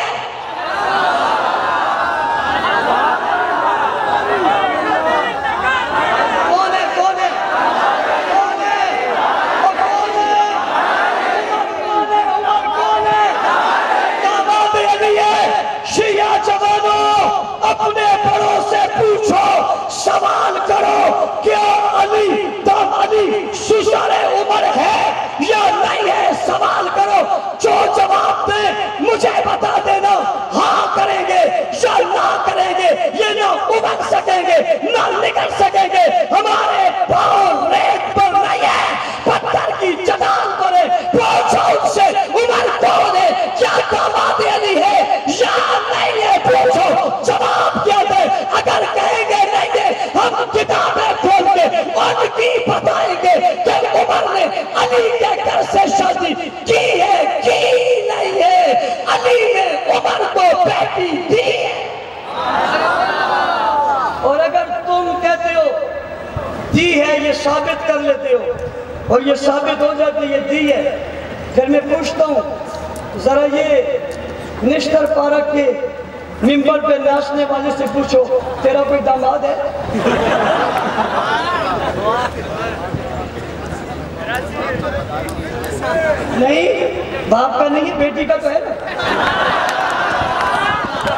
اپنے بڑوں سے پوچھو، سوال کرو، کیا علی دام علی ششر عمر ہے یا نہیں ہے؟ سوال کرو، جو جواب دے مجھے بتا دینا. ہاں کریں گے یا نہ کریں گے، یہ نہ ابھر سکیں گے نہ نکل سکیں گے. ہمارے پاؤں ریت پر نہیں ہے، پتھر کی چٹان پر ہے. پوچھو ان سے عمر کون ہے، کیا داماد علی ہے یا نہیں ہے؟ پوچھو، جواب کیا دے. اگر کہیں گے نہیں دے، ہم کتابیں کھول کے ان کی بتائیں گے کہ عمر نے علی کے گھر سے شادی کی ہے کی نہیں ہے، علی نے عمر کو بیٹی دی ہے. اور اگر تم کہتے ہو دی ہے، یہ ثابت کر لیتے ہو اور یہ ثابت ہو جاتی یہ دی ہے، پھر میں پوچھتا ہوں ذرا یہ نشتر پارک کے ممبر پہ ناچنے والے سے پوچھو تیرا کوئی داماد ہے؟ نہیں، باپ کا نہیں ہے، بیٹی کا تو ہے نا.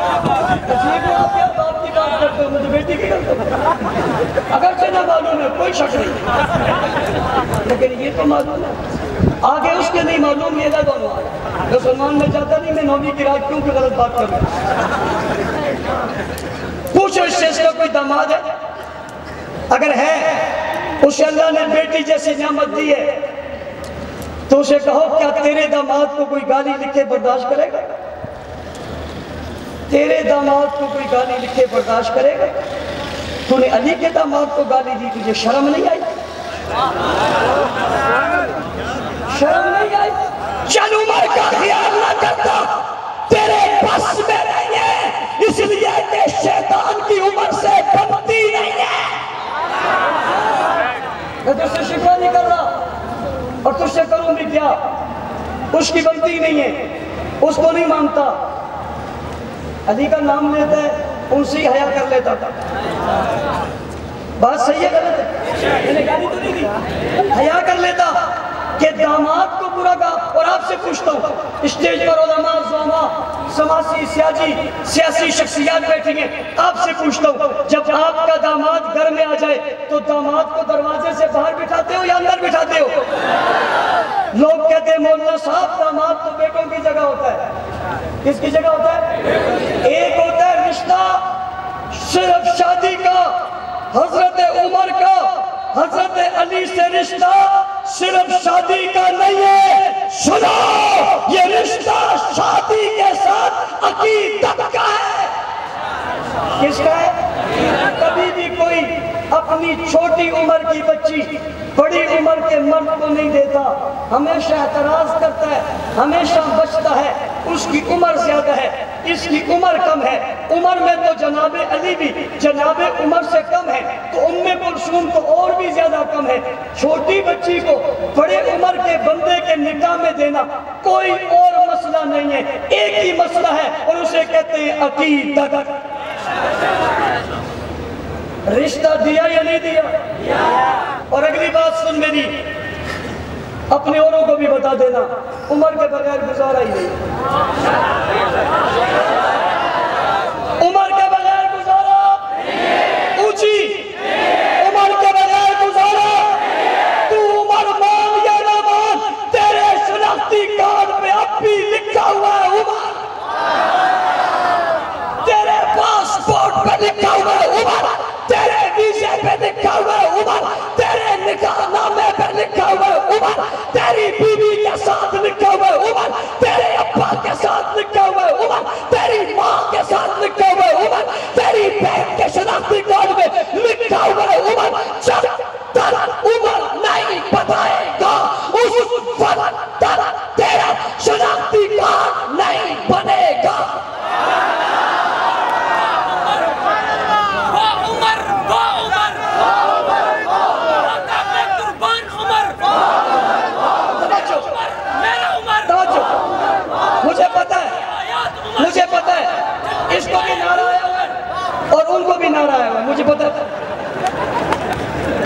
آپ کیا باپ کی بات کرتے ہو، مجھے بیٹی کی کرتے ہو. اگرچہ نہ معلوم ہے، کوئی شک نہیں، لیکن یہ تو معلوم ہے. آگے اس کے نہیں معلوم، یہ نہ دونوں آگے. مسلمان میں جاتا نہیں، میں 9ویں کی رات کیوں کہ غلط بات کر رہا ہوں. پوچھو اس سے اس کا کوئی داماد ہے؟ اگر ہے، اسے اللہ نے بیٹی جیسی نعمت دی ہے تو اسے کہو کیا تیرے داماد کو کوئی گالی لکھے برداشت کرے گا؟ تیرے داماد کو کوئی گالی لکھے برداشت کرے گا؟ تو نے علی کے داماد کو گالی دی، تجھے شرم نہیں آئی؟ شرم نہیں آئی؟ چل عمر کا خیال نہ کرتا، تیرے بس میں نہیں ہے، اس لیے کہ شیطان کی عمر سے بنتی نہیں ہے. میں تجھ سے شکوہ نہیں کر رہا، اور تجھ سے کروں بھی کیا؟ اس کی بنتی نہیں ہے، اس کو نہیں مانتا. علی کا نام لیتا ہے، ان سے ہی حیا کر لیتا تھا. بات صحیح ہے غلط ہے؟ میں نے گالی تو نہیں دی، حیا کر لیتا کہ داماد کو برا کہا. اور آپ سے پوچھتا ہوں، اسٹیج پر علماء، زعماء، سماسی، سیاسی شخصیات بیٹھیں گے، آپ سے پوچھتا ہوں جب آپ کا داماد گھر میں آ جائے تو داماد کو دروازے سے باہر بٹھاتے ہو یا اندر بٹھاتے ہو؟ لوگ کہتے ہیں مولانا صاحب داماد تو بیٹوں کی جگہ ہوتا ہے. کس کی جگہ ہوتا ہے؟ ایک ہوتا ہے رشتہ صرف شادی کا، حضرت عمر کا حضرت علی سے رشتہ صرف شادی کا نہیں ہے. سنو، یہ رشتہ شادی کے ساتھ عقیدت کا ہے. کس کا ہے؟ کبھی بھی کوئی اپنی چھوٹی عمر کی بچی بڑی عمر کے مرد کو نہیں دیتا، ہمیشہ اعتراض کرتا ہے، ہمیشہ بچتا ہے. اس کی عمر زیادہ ہے، اس کی عمر کم ہے، عمر میں تو جناب علی بھی جناب عمر سے کم ہے، تو ام کلثوم تو اور بھی زیادہ کم ہے۔ چھوٹی بچی کو بڑے عمر کے بندے کے نکاح میں دینا کوئی اور مسئلہ نہیں ہے، ایک ہی مسئلہ ہے اور اسے کہتے ہیں عقیدت۔ رشتہ دیا یا نہیں دیا؟ اور اگلی بات سن میری، اپنے اوروں کو بھی بتا دینا، عمر کے بغیر گزارا ہی نہیں، عمر کے بغیر گزارا اونچی، عمر کے بغیر گزارا، تو عمر مان یا نہ مان، تیرے شناختی کارڈ پہ اب بھی لکھا ہوا ہے عمر، تیرے پاسپورٹ پہ لکھا ہوا ہے عمر، تیرے ویزے پہ لکھا ہوا ہے عمر، تیرے نکاح نامے پہ لکھا ہوا ہے عمر، تیری بیوی کے ساتھ لکھا ہوا ہے عمر، تیرے ابا کے ساتھ لکھا ہوا ہے عمر، تیری ماں کے ساتھ لکھا ہوا ہے عمر، تیری بہن کے شناختی کارڈ میں لکھا ہوا ہے عمر۔ جب تک عمر نہیں بتائے گا اس وقت تک تیرا شناختی کارڈ نہیں بنے گا۔ مجھے پتا ہے اس کو بھی نعرہ آیا ہوا ہے اور ان کو بھی نعرہ آیا ہوا ہے، مجھے پتا ہے،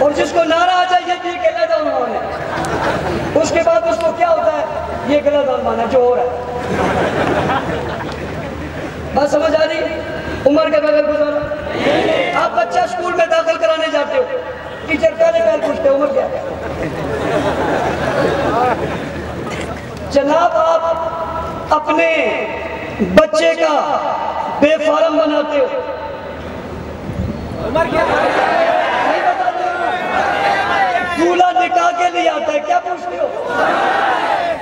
اور جس کو نعرہ آ جائے یہ گلہ دان مانا ہے، اس کے بعد اس کو کیا ہوتا ہے؟ یہ گلہ دان مانا ہے جو ہو رہا ہے۔ بات سمجھ آ رہی؟ عمر کے بغیر گزارا۔ آپ بچہ اسکول میں داخل کرانے جاتے ہو، ٹیچر پہلے پوچھتے ہو عمر کیا ہے؟ جناب آپ اپنے بچے کا بے فارم بناتے ہو، عمر کیا نہیں بتاتے ہو؟ دولہا نکاح کے لیے آتا ہے، کیا پوچھتے ہو؟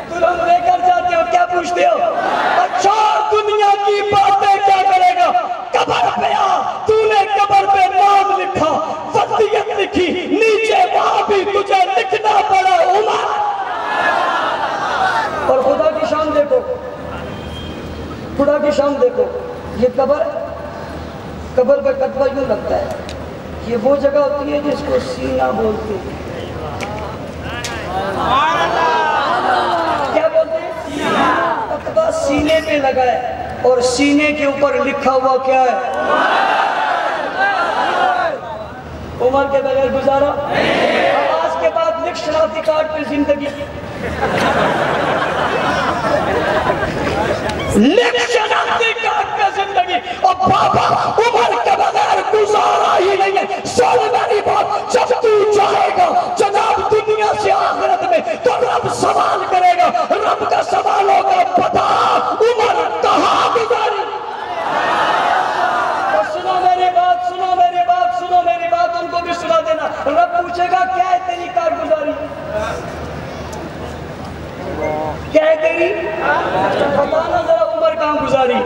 دلہن لے کر جاتے ہو، کیا پوچھتے ہو؟ اچھا دنیا کی باتیں کیا کرے گا؟ قبر پہ آ، تو نے قبر پہ نام لکھا، وصیت لکھی، نیچے وہاں بھی تجھے لکھنا پڑا عمر۔ اور خدا کی شان دیکھو، خدا کی شان دیکھو، یہ قبر پہ کتبہ یوں لگتا ہے، یہ وہ جگہ ہوتی ہے جس کو سینہ بولتے ہیں۔ کیا بولتے ہیں؟ کتبہ سینے پہ لگا ہے اور سینے کے اوپر لکھا ہوا کیا ہے؟ عمر کے بغیر گزارا۔ آواز کے بعد لکھ شناختی کارڈ پہ زندگی، لکھ شناختی کارڈ پہ زندگی، اور بابا عمر کے بغیر گزارا ہی نہیں ہے۔ سن میری بات، جب تو جائے گا جناب دنیا سے آخرت میں تو رب سوال کرے گا، رب کا سوال ہوگا بتا عمر کہاں گزاری؟ سنو میری بات، سنو میری بات، سنو میری بات، ان کو بھی سنا دینا۔ رب پوچھے گا کیا ہے تیری کارگزاری؟ کیا ہے تیری؟ بتانا ذرا عمر کہاں گزاری؟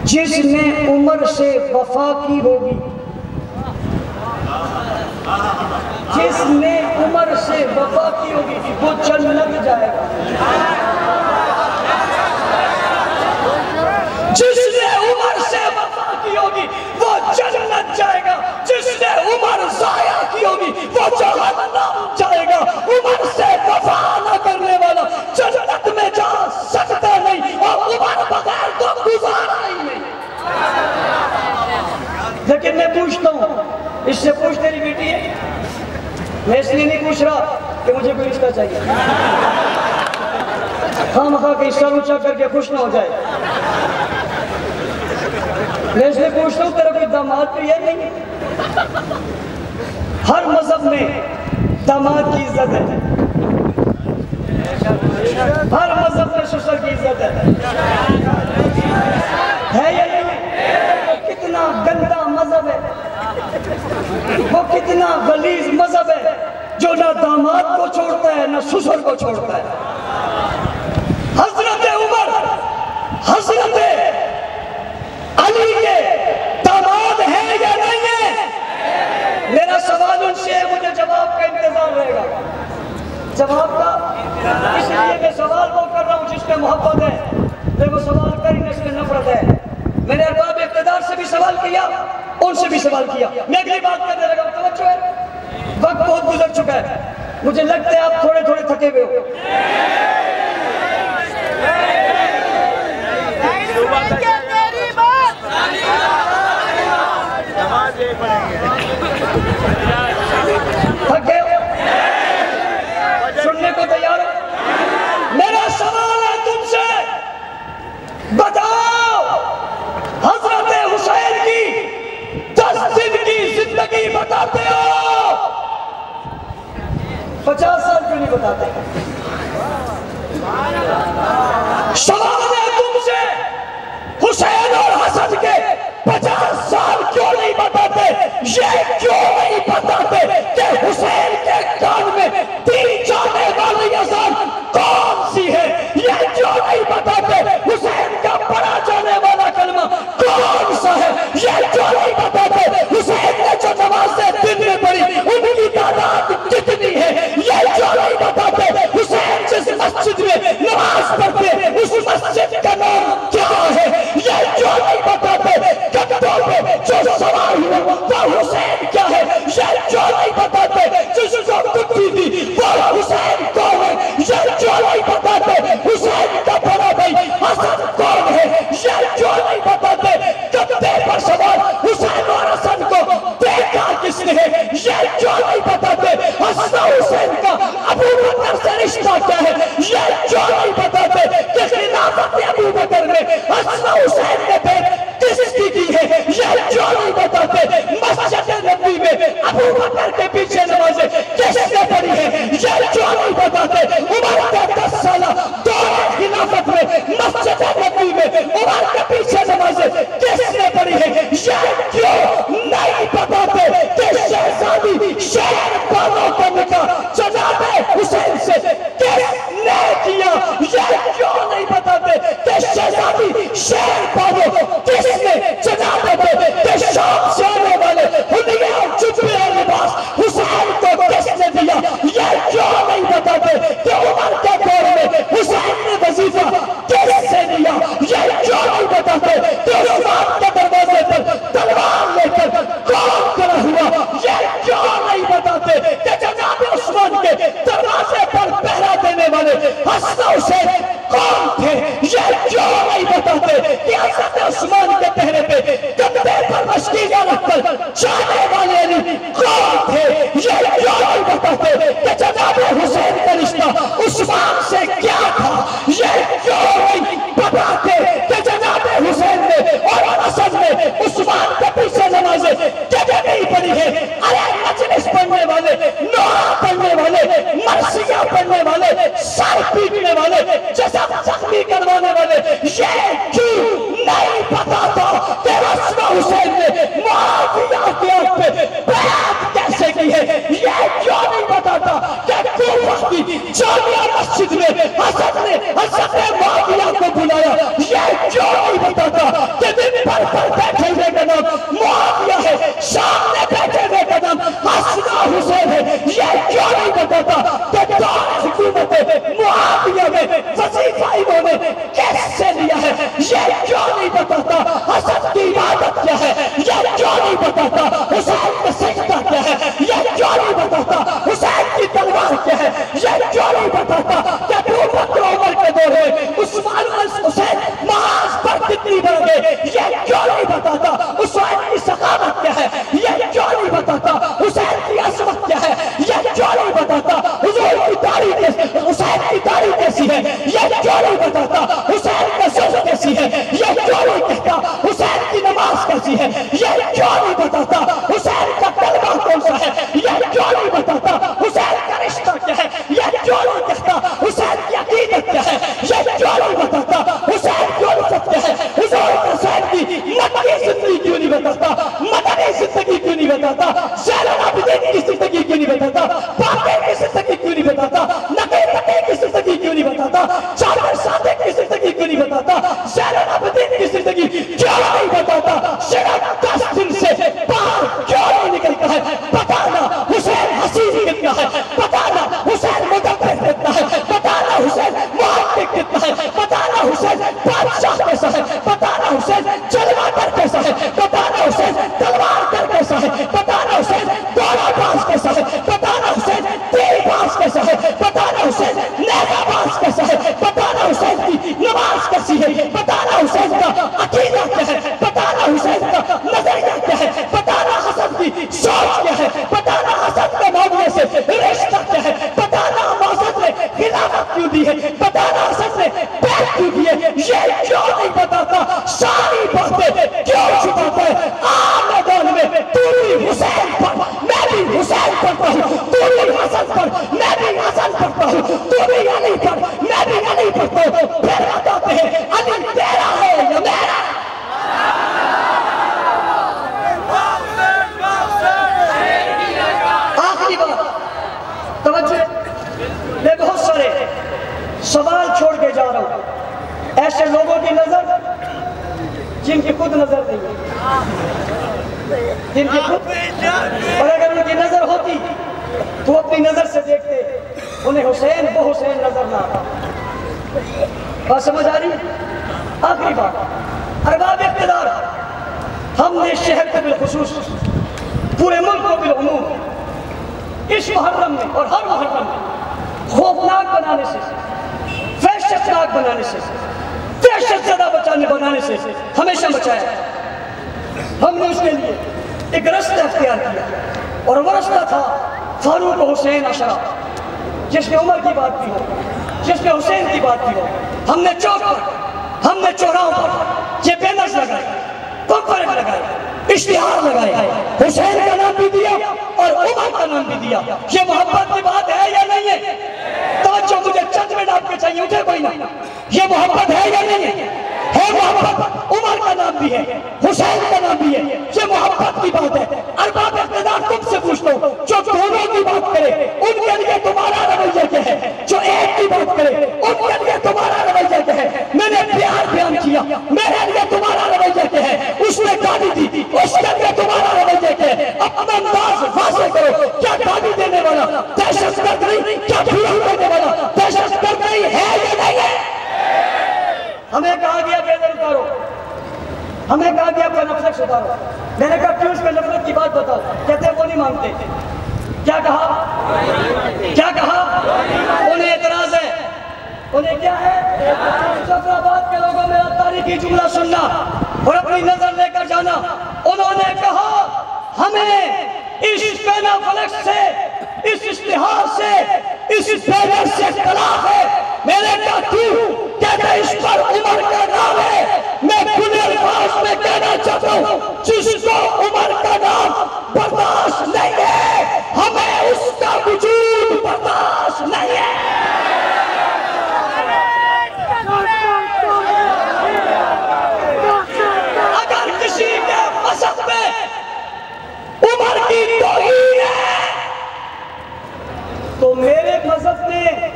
جس نے عمر سے وفا کی ہوگی، جس نے عمر سے وفا کی ہوگی وہ جنت جائے گا۔ جس نے عمر سے وفا کی ہوگی وہ جنت جائے گا، جس نے عمر ضائع کی ہوگی وہ جہنم جائے گا۔ عمر سے وفا نہ کرنے والا جنت میں جا سکتا نہیں، اور عمر بغیر تو گزارا ہی نہیں۔ لیکن میں پوچھتا ہوں، اس سے پوچھ تیری بیٹی ہے؟ میں اس لیے نہیں پوچھ رہا کہ مجھے کوئی رشتہ چاہیے، خام خواہ کے حصہ اونچا کر کے خوش نہ ہو جائے۔ میں اس لیے پوچھتا ہوں تیرا کوئی داماد بھی ہے؟ نہیں۔ ہر مذہب میں داماد کی عزت ہے، ہر مذہب میں سسر کی عزت ہے یا نہیں؟ وہ کتنا گندا مذہب ہے، وہ کتنا غلیظ مذہب ہے جو نہ داماد کو چھوڑتا ہے نہ سسر کو چھوڑتا ہے۔ حضرت عمر حضرت علی کے داماد ہیں یا نہیں ہیں؟ میرا سوال ان سے ہے، مجھے جواب کا انتظار رہے گا۔ جواب کا اس لیے میں سوال وہ کر رہا ہوں جس میں محبت ہے، میں وہ سوال کر جس میں نفرت ہے۔ میں نے ارباب اقتدار سے بھی سوال کیا، ان سے بھی سوال کیا۔ میں اگلی بات کرنے لگا ہوں، توجہ ہے، وقت بہت گزر چکا ہے، مجھے لگتا ہے آپ تھوڑے تھوڑے تھکے ہوئے ہو۔ تھکے ہو؟ سننے کو تیار ہو؟ میرا سوال ہے تم سے، بتاؤ حضرت حسین کی 10 دن کی زندگی بتاتے ہو، 50 سال کیوں نہیں بتاتے؟ سوال ہے تم سے، حسین اور حسن کے 50 سال کیوں نہیں بتاتے؟ یہ کیوں نہیں بتاتے کہ حسین کے کان میں دی جانے والی اذان کون سی ہے؟ یہ کیوں نہیں بتاتے حسین کا پڑھا جانے والا کلمہ کون سا ہے؟ یہ کیوں نہیں بتاتے حسین نے جو نمازیں دن میں پڑھی ان کی تعداد کتنی ہے؟ یہ کیوں نہیں بتاتے حسین جس مسجد میں نماز پڑھتے اس مسجد کا نام کیا ہے؟ یہ کیوں نہیں بتاتے گدھوں پہ جو سوار ہوئے وہ حسین کیا ہے؟ یہ کیوں نہیں بتاتے جس کو کتی تھی وہ حسین کون ہے؟ یہ کیوں نہیں بتاتے حسین کا بڑا بھائی حسن کون ہے؟ یہ کیوں نہیں بتاتے گدھے پر سوار حسین اور حسن کو دیکھا کس نے ہے؟ یہ کیوں نہیں بتاتے حسن حسین کا ابو بکر سے رشتہ کیا ہے؟ یہ کیوں نہیں بتاتے کہ خلافت ابو بکر میں حسن حسین نے بیٹھ کس کی ہے؟ یہ کیوں نہیں بتاتے مسجد نبی میں ابو بکر کے پیچھے نمازیں کس نے پڑھی ہے؟ یہ کیوں نہیں بتاتے عمر کے 10 سالہ دور خلافت میں مسجد نبی میں عمر کے پیچھے نمازیں کس نے پڑھی ہے؟ یہ کیوں نہیں بتاتے کہ شہزادی شہر بانوں کا نکاح جناب حسین سے کس نے کیا؟ یہ کیوں نہیں بتاتے کہ شہزادی شہر بانوں کس نے جناب کہ شام سے آنے والے ہنیہ اور جبے اور لباس حسین کو کس نے دیا؟ یہ کیوں نہیں بتاتے کہ عمر کے دور میں حسین نے وظیفہ کس سے دیا؟ یہ کیوں نہیں بتاتے کہ عثمان کے دروازے پر تلوار لے کر کون کھڑا ہوا؟ یہ کیوں نہیں بتاتے کہ جناب عثمان کے دروازے پر پہرا دینے والے حسن حسین کون تھے؟ یہ کیوں نہیں بتاتے کہ حضرت عثمان کے پہرے پہ کندھے پر مشکیزہ رکھ کر جانے والے علی کون تھے؟ یہ کیوں نہیں بتاتے کہ جناب حسین کا رشتہ عثمان سے کیا تھا؟ یہ کیوں نہیں بتاتے کہ جناب حسین نے اور حسن نے عثمان کے پیچھے نمازیں کبھی نہیں پڑھی ہے؟ ارے مجلس پڑھنے والے، نوحہ پڑھنے والے، مرثیہ پڑھنے والے، سر پیٹنے والے، جسم زخمی کروانے والے، یہ کیوں نہیں بتاتا کہ حسن حسین نے معاویہ کے آنکھ پہ بیعت کیسے کی ہے؟ یہ کیوں نہیں بتاتا کہ کوفہ کی جامعہ مسجد میں حسن نے حضرت معاویہ کو بلایا؟ یہ کیوں نہیں بتاتا کہ دن پر بیٹھے ہوئے کا نام معاویہ ہے، سامنے بیٹھے ہوئے کا نام حسن حسین ہے؟ یہ کیوں نہیں بتاتا کہ دور حکومت معاویہ میں وظیفہ انہوں نے کیسے لیا ہے؟ یہ کیوں نہیں بتاتا حسن کی عبادت کیا ہے؟ یہ کیوں نہیں بتاتا حسین کا سجدہ کیا ہے؟ یہ کیوں نہیں بتاتا حسین کی تلوار کیا ہے؟ یہ کیوں نہیں بتاتا کہ ابو بکر عمر کے دور میں عثمان اور حسین نماز پر کتنی بڑھ گئے؟ یہ کیوں نہیں بتاتا حسین کی ثقافت کیا ہے؟ یہ کیوں نہیں بتاتا حسین کی عظمت کیا ہے؟ یہ کیوں نہیں بتاتا حضور کی داڑھی حسین کی داڑھی کیسی ہے؟ یہ کیوں نہیں بتاتا حسین کا سر کیسی ہے؟ یہ کیوں نہیں کہتا حسین کی نماز کیسی ہے؟ یہ کیوں نہیں بتاتا حسین کا کلمہ کون سا ہے؟ یہ کیوں نہیں بتاتا حسین کا رشتہ کیا ہے؟ یہ کیوں نہیں کہتا حسین کی عقیدت کیا ہے؟ یہ کیوں نہیں بتاتا حسین کی الفت کیا ہے؟ حضور حسین کی مکی زندگی کیوں نہیں بتاتا؟ مدنی زندگی کیوں نہیں بتاتا؟ زین العابدین کی زندگی کیوں نہیں بتاتا؟ باقی کی زندگی کیوں نہیں بتاتا؟ نقی تقی کی زندگی کیوں نماز کیسا ہے بتانا حسین، نیزہ باز کیسا ہے بتانا حسین کی نماز کیسی ہے، بتانا حسین کا عقیدہ کیا ہے، بتانا حسین کا نظریہ کیا ہے، بتانا حسن کی سوچ کیا ہے، بتانا حسن کا معاملے سے رشتہ کیا ہے، بتانا حسن نے خلافت کیوں دی ہے، بتانا حسن نے بیعت کیوں دی ہے، یہ کیوں نہیں بتاتا، ساری باتیں کیوں چھپاتا ہے؟ میدان میں تو بھی حسین پر میں بھی حسین پڑھتا ہوں، تو بھی حسن پر میں بھی حسن پڑھتا ہوں، تو بھی علی پر میں بھی علی پڑھتا ہوں، پھر بتاتے ہیں علی تیرا ہے یا میرا؟ آخری بات توجہ، میں بہت سارے سوال چھوڑ کے جا رہا ہوں، ایسے لوگوں کی نظر جن کی خود نظر نہیں ہے، جن کی خود، اور اگر ان کی نظر ہوتی تو اپنی نظر سے دیکھتے، انہیں حسین وہ حسین نظر نہ آتا۔ بات سمجھ آ رہی؟ آخری بات، ارباب اقتدار، ہم نے شہر کو بالخصوص پورے ملک کو بالعموم اس محرم میں اور ہر محرم میں خوفناک بنانے سے، وحشتناک بنانے سے، دہشت زدہ بنانے سے ہمیشہ بچایا۔ ہم نے اس کے لیے ایک رستہ اختیار کیا اور وہ رستہ تھا فاروق و حسین عشرہ، جس میں عمر کی بات بھی ہو، جس میں حسین کی بات بھی ہو۔ ہم نے چوک پر، ہم نے چوراہوں پر یہ بینرز لگائے، پمفلٹ لگائے، اشتہار لگائے، حسین کا نام بھی دیا اور عمر کا نام بھی دیا۔ یہ محبت کی بات ہے یا نہیں ہے؟ توجہ، مجھے چند منٹ آپ کے چاہیے، اٹھے کوئی نہ، یہ محبت ہے یا نہیں ہے؟ ہے محبت، عمر کا نام بھی ہے، حسین کا نام بھی ہے، یہ محبت کی بات ہے۔ ارباب اقتدار تم سے پوچھتا ہوں، جو دونوں کی بات کرے ان کے لیے تمہارا رویہ کیا ہے؟ جو ایک کی بات کرے ان کے لیے تمہارا رویہ کیا ہے؟ میں نے پیار بیان کیا، میرے لیے تمہارا رویہ کیا ہے؟ اس نے گالی دی، اس کے لیے تمہارا رویہ کیا ہے؟ اپنا انداز واضح کرو، کیا گالی دینے والا دہشت گرد نہیں؟ کیا پھیل دینے والا دہشت گرد نہیں ہے یا نہیں ہے؟ ہمیں کہا گیا کہ ادھر اتارو، ہمیں کہا گیا کہ نفرت اتارو۔ میں نے کہا کیوں اس میں نفرت کی بات بتاؤ؟ کہتے ہیں وہ نہیں مانتے۔ کیا کہا؟ کیا کہا؟ انہیں اعتراض ہے، انہیں کیا ہے؟ جفر آباد کے لوگوں میرا تاریخی جملہ سننا اور اپنی نظر لے کر جانا۔ انہوں نے کہا ہمیں اس پینا فلک سے، اس اشتہار سے، اس بینر سے اختلاف ہے۔ میں نے کہا کیوں؟ کہتے اس پر عمر کا نام ہے۔ میں کھلے الفاظ میں کہنا چاہتا ہوں، جس کو عمر کا نام برداشت نہیں ہے، ہمیں اس کا وجود برداشت نہیں ہے۔ اگر کسی کے مذہب میں عمر کی توہین ہے تو میرے مذہب میں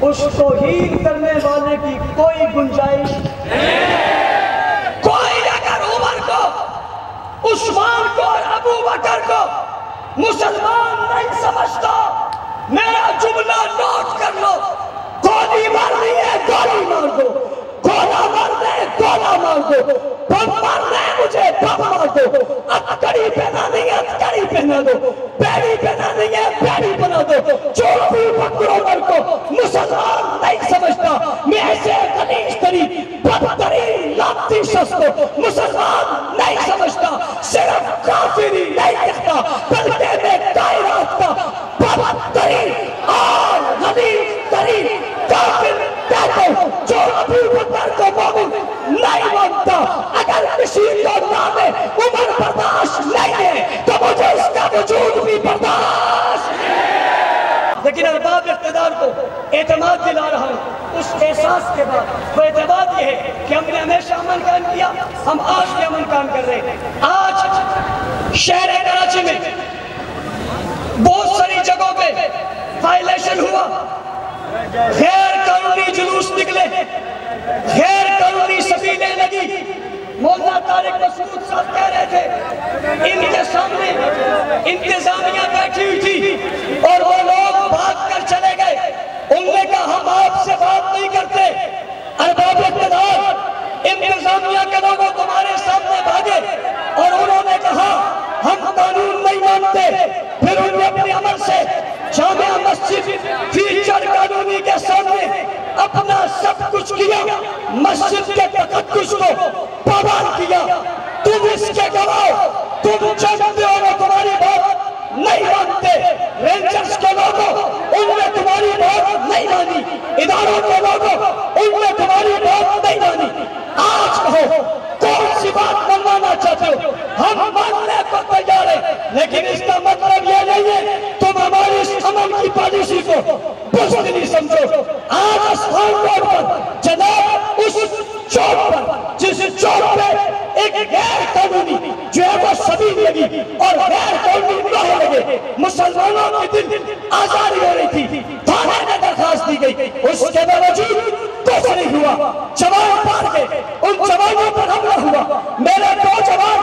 اس توہین کرنے والے کی کوئی گنجائش نہیں۔ کوئی اگر عمر کو، عثمان کو اور ابو بکر کو مسلمان نہیں سمجھتا، میرا جملہ نوٹ کر لو، گولی مارنی ہے گولی مار دو، گولا مارنا ہے گولا مار دو، بم مارنا ہے مجھے بم مار دو، اتکڑی پہنانی ہے اتکڑی پہنا دو، بیڑی پہنانی ہے بیڑی بنا دو۔ جو بھی بکر عمر کو مسلمان نہیں سمجھتا، میں ایسے غلیظ ترین بدترین لعنتی شخص کو مسلمان نہیں سمجھتا، صرف کافری نہیں کہتا بلکہ میں کائنات کا بدترین اور غلیظ ترین کافر کہتا ہوں جو ابو بکر کو مومن نہیں مانتا۔ اگر کسی کو نام عمر برداشت نہیں ہے تو مجھے اس کا وجود بھی برداشت نہیں ہے۔ لیکن ارباب اقتدار کو اعتماد دلا رہا ہوں اس احساس کے بعد، وہ اعتماد یہ ہے کہ ہم نے ہمیشہ امن قائم کیا، ہم آج بھی امن قائم کر رہے ہیں۔ آج شہر کراچی میں بہت ساری جگہوں پہ وائلیشن ہوا، غیر قانونی جلوس نکلے، غیر قانونی سبیلیں لگی۔ مولانا طارق مسعود صاحب کہہ رہے تھے ان کے سامنے انتظامیہ بیٹھی ہوئی تھی اور وہ لوگ بھاگ کر چلے گئے۔ انہوں نے کہا ہم آپ سے بات نہیں کرتے۔ ارباب اقتدار انتظامیہ کے لوگوں تمہارے سامنے بھاگے اور انہوں نے کہا ہم قانون نہیں مانتے، پھر انہوں نے اپنے عمل سے جامعہ مسجد فیچر کالونی کے سامنے اپنا سب کچھ کیا، مسجد کے تقدس کو پابند کیا، تم اس کے گواہ، تم جانتے ہو وہ تمہاری بات نہیں مانتے، رینجرز کے لوگوں ان نے تمہاری بات نہیں مانی، اداروں کے لوگوں ان نے تمہاری بات نہیں مانی، آج کہو کون سی بات منوانا چاہتے ہو؟ ہم ماننے کو تیار ہیں، لیکن اس کا مطلب یہ نہیں ہے تم ہماری اس عمل کی پالیسی کو بزدلی سمجھو۔ آج اسفان روڈ پر جناب اس چوک پر، جس چوک پہ ایک غیر قانونی جو ہے وہ سبھی لگی اور غیر قانونی لوہے لگے، مسلمانوں کی دل آزاری ہو رہی تھی، تھانے میں درخواست دی گئی، اس کے باوجود کچھ نہیں ہوا، جوان پار گئے، ان جوانوں پر حملہ ہوا، میرے 2 جوان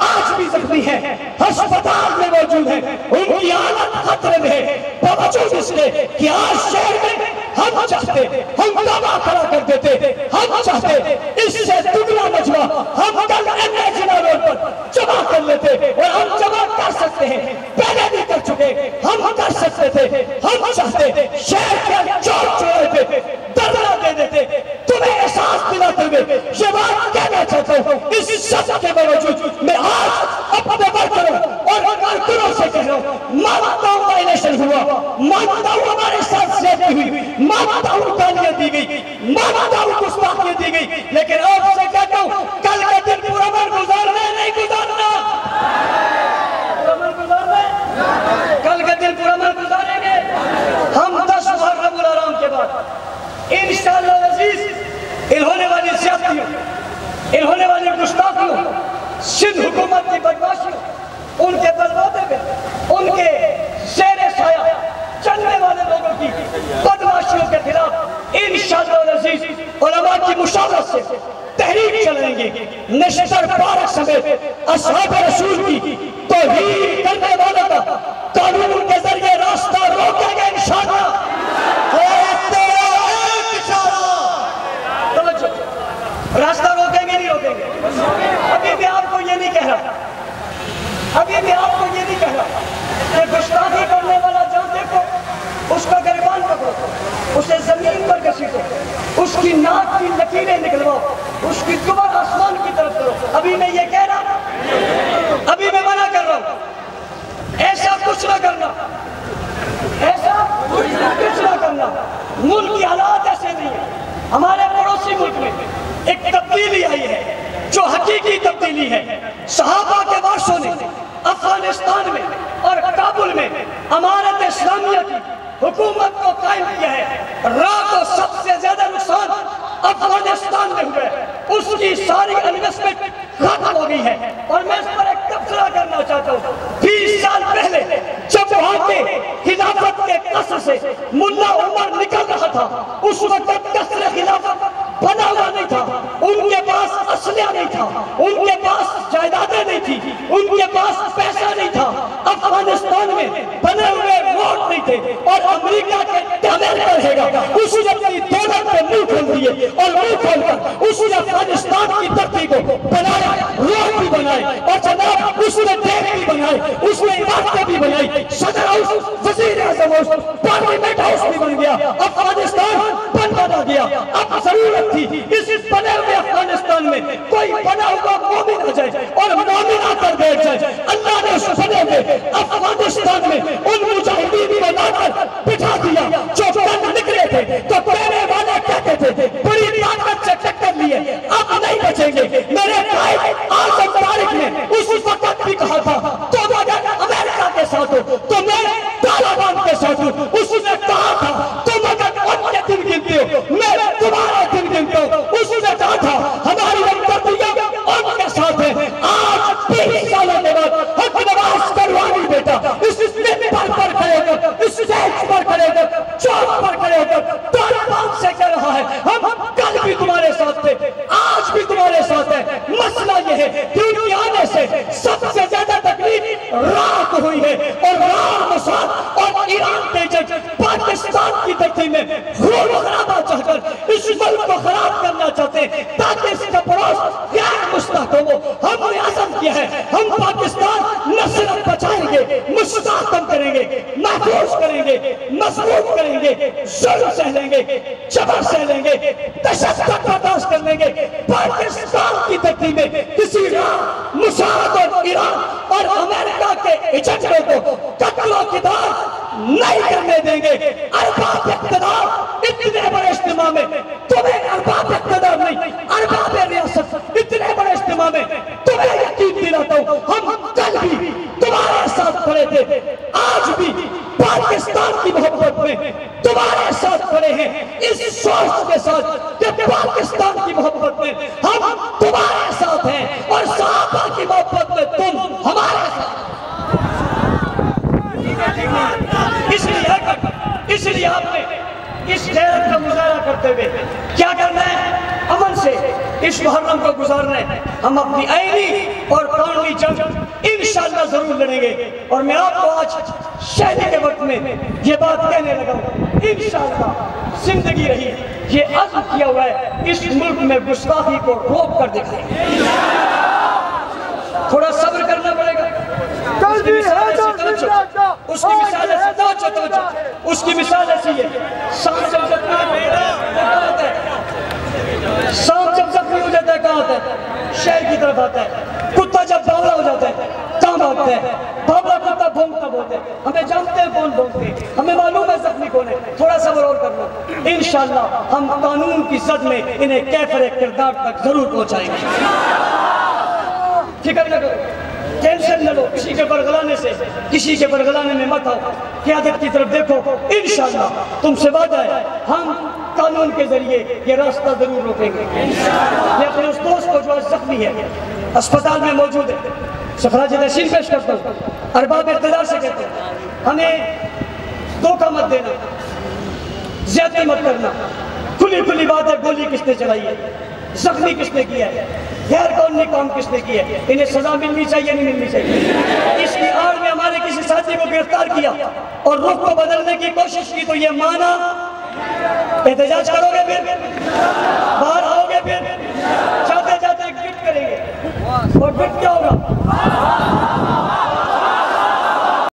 آج بھی زخمی ہیں، ہسپتال میں موجود ہیں، ان کی حالت خطرے میں ہے، باوجود اس کے کہ آج شہر میں ہم چاہتے، ہم دعویٰ کھڑا کر دیتے، ہم چاہتے اس سے دگنا مجمع ہم کل جنا روڈ پر جمع کر لیتے، اور ہم جمع کر سکتے ہیں، پہلے بھی کر چکے، ہم کر سکتے تھے، ہم چاہتے شہر کے چوک چوراہے پہ دھرنا دے دیتے، تمہیں احساس دلاتے ہوئے یہ بات کہنا چاہتا ہوں، اس سب کے باوجود میں آج اپنے ورکروں اور کارکنوں سے کہہ رہا ہوں، مانتا ہوں وائلیشن ہوا، مانتا ہوں ہمارے ساتھ زیادتی ہوئی، مانتا ہوں گالیاں دی گئی، مانتا ہوں گستاخیاں دی گئی، لیکن آپ سے کہتا ہوں کل کا دن پرامن گزارنا نہیں گزارنا، کل کا دن پرامن گزاریں گے ہم 10 محرم الحرام کے بعد انشاءاللہ عزیز۔ ان ہونے والی زیادتیوں، ان ہونے والی گستاخیوں، سندھ حکومت کی بدماشیوں، ان کے بلبوتے پہ، ان کے زیر سایہ چلنے والے لوگوں کی بدماشیوں کے خلاف انشاءاللہ العزیز علماء کی مشاورت سے تحریک چلائیں گے، نشتر پارک سمیت اصحاب رسول کی توہین کرنے والوں کا قانون کے ذریعے راستہ روکیں گے انشاءاللہ۔ راستہ روکیں گے نہیں روکیں گے؟ ابھی بھی آپ کو یہ نہیں کہہ رہا، ابھی بھی آپ کو یہ نہیں کہہ رہا کہ گستاخی کرنے والا جان دیکھو، اس کا گریبان پکڑو، اسے زمین پر گھسیٹو، اس کی ناک کی لکیریں نکلواؤ، اس کی کمر آسمان کی طرف کرو۔ ابھی میں یہ کہہ رہا، ابھی میں منع کر رہا ہوں، ایسا کچھ نہ کرنا، ایسا کچھ نہ کرنا، ملک کی حالات ایسے نہیں ہیں۔ ہمارے پڑوسی ملک میں ایک تبدیلی آئی ہے جو حقیقی تبدیلی ہے، صحابہ کے وارثوں نے افغانستان میں اور کابل میں امارت اسلامیہ کی حکومت کو قائم کیا ہے، رات کو سب سے زیادہ نقصان افغانستان میں ہوئے، اس کی ساری انویسٹمنٹ ختم ہو گئی ہے، اور میں اس پر ایک تبصرہ کرنا چاہتا ہوں، 20 سال پہلے جب وہاں کے خلافت کے قصر سے ملا عمر نکل رہا تھا، اس وقت قصر خلافت بنا ہوا نہیں تھا، ان کے پاس اسلحہ نہیں تھا، ان کے پاس جائیدادیں نہیں تھی، ان کے پاس پیسہ نہیں تھا، افغانستان میں بنے ہوئے روڈ نہیں تھے، اور امریکہ کے ٹیلر رہے گا، اس نے اپنی دولت پہ منہ کھول دیے، اور منہ کھول کر اس نے افغانستان کی دھرتی کو بنایا، روڈ بھی بنائے، اور جناب اس نے ڈیم بھی بنائے، اس نے عمارتیں بھی بنائی، صدر ہاؤس، وزیر اعظم ہاؤس، پارلیمنٹ ہاؤس بھی بن گیا، افغانستان بنا گیا۔ اب ضرورت تھی اس بنے ہوئے افغانستان میں کوئی بنا ہوا مومن آ جائے اور مومن آ کر بیٹھ جائے۔ اللہ نے اس بنے ہوئے افغانستان میں ان مجاہدین کو لا کر بٹھا دیا جو بند نکلے تھے، تو پہلے والے کہتے تھے بڑی طاقت سے ٹکر لیے اب نہیں بچیں گے۔ میرے قائد اعظم طارق نے اس وقت بھی کہا تھا تم اگر امریکہ کے ساتھ ہو تو میں طالبان کے ساتھ ہوں، اس نے کہا تھا تم اگر ان کے دن گنتے ہو میں تمہارے دن گنتے ہو، اس نے کہا تھا ہماری ہمدردیاں ان کے ساتھ ہے۔ آج 20 سالوں کے بعد حق نواز کروانی بیٹا اس ممبر پر کھڑے ہو کر، اس اسٹیج پر کھڑے ہو کر، چوک پر کھڑے ہو کر طالبان سے کہہ رہا ہے ہم کل بھی تمہارے ساتھ تھے، آج بھی تمہارے ساتھ ہے۔ مسئلہ یہ ہے کہ ان کے آنے سے سب سے زیادہ تکلیف رات ہوئی ہے، اور رات موساد اور ایران کے جج پاکستان کی دھرتی میں خون خرابہ چاہ کر اس ملک کو خراب کرنا چاہتے ہیں تاکہ اس کا پڑوس غیر مستحکم ہو۔ ہم نے عزم کیا ہے ہم پاکستان نہ صرف بچائیں گے، مستحکم کریں گے، محفوظ کریں گے، مضبوط کریں گے، ظلم سہ لیں گے، جبر سہ لیں گے، تشدد برداشت کر لیں گے۔ پاکستان کی دھرتی میں کسی مشاہد اور ایران اور امریکہ کے ایجنٹوں کو قتل و قتال نہیں کرنے دیں گے۔ ارباب اقتدار اتنے بڑے اجتماع میں، تمہیں ارباب اقتدار نہیں، ارباب ریاست اتنے بڑے اجتماع میں تمہیں یقین دلاتا ہوں، ہم کل بھی تمہارے ساتھ کھڑے تھے، آج بھی پاکستان کی محبت میں تمہارے ساتھ کھڑے ہیں، اس سوچ کے ساتھ کہ پاکستان کی محبت میں ہم تمہارے ساتھ ہیں اور صحابہ کی محبت میں تم ہمارے ساتھ۔ اس لیے آپ نے اس غیرت کا مظاہرہ کرتے ہوئے کیا کرنا ہے؟ امن سے اس محرم کو گزارنا ہے۔ ہم اپنی آئینی اور قانونی جنگ انشاءاللہ ضرور لڑیں گے، اور میں آپ کو آج شہری کے وقت میں یہ بات کہنے لگا ہوں، انشاءاللہ زندگی رہی یہ عزم کیا ہوا ہے اس ملک میں گستاخی کو روک کر دکھائیں گے۔ تھوڑا صبر کرنا پڑے گا۔ اس کی مثال ایسی ہے، شام جب زخمی ہو جاتا ہے کہاں آتا ہے؟ شہر کی طرف آتا ہے۔ کتا جب باولا ہو جاتا ہے کہاں بھاگتا ہے؟ باولا کتا بھونکتا بولتے ہیں، ہمیں جانتے ہیں کون بھونکتے ہیں، ہمیں معلوم ہے زخمی کون ہے۔ تھوڑا صبر اور کر لو، انشاءاللہ ہم قانون کی زد میں انہیں کیفر کردار تک ضرور پہنچائیں گے۔ فکر نہ کرو، ٹینشن نہ لو، کسی کے برگلانے سے، کسی کے برگلانے میں مت آؤ، قیادت کی طرف دیکھو، انشاءاللہ تم سے وعدہ ہے ہم قانون کے ذریعے یہ راستہ ضرور روکیں گے۔ میں اپنے اس دوست کو جو زخمی ہے اسپتال میں موجود ہے سفراج تحسین پیش کرتا ہوں، ارباب اقتدار سے کہتے ہیں ہمیں دھوکہ مت دینا، زیادتی مت کرنا، کھلی کھلی بات ہے گولی کس نے چلائی ہے، زخمی کس نے کیا ہے، غیر قانونی کام کس نے کیا ہے، انہیں سزا ملنی چاہیے نہیں ملنی چاہیے۔ اس کی آڑ میں ہمارے کسی ساتھی کو گرفتار کیا اور رخ کو بدلنے کی کوشش کی تو یہ مانا احتجاج کرو گے، پھر باہر آؤ گے، پھر جاتے جاتے گٹ کریں گے، اور گٹ کیا ہوگا؟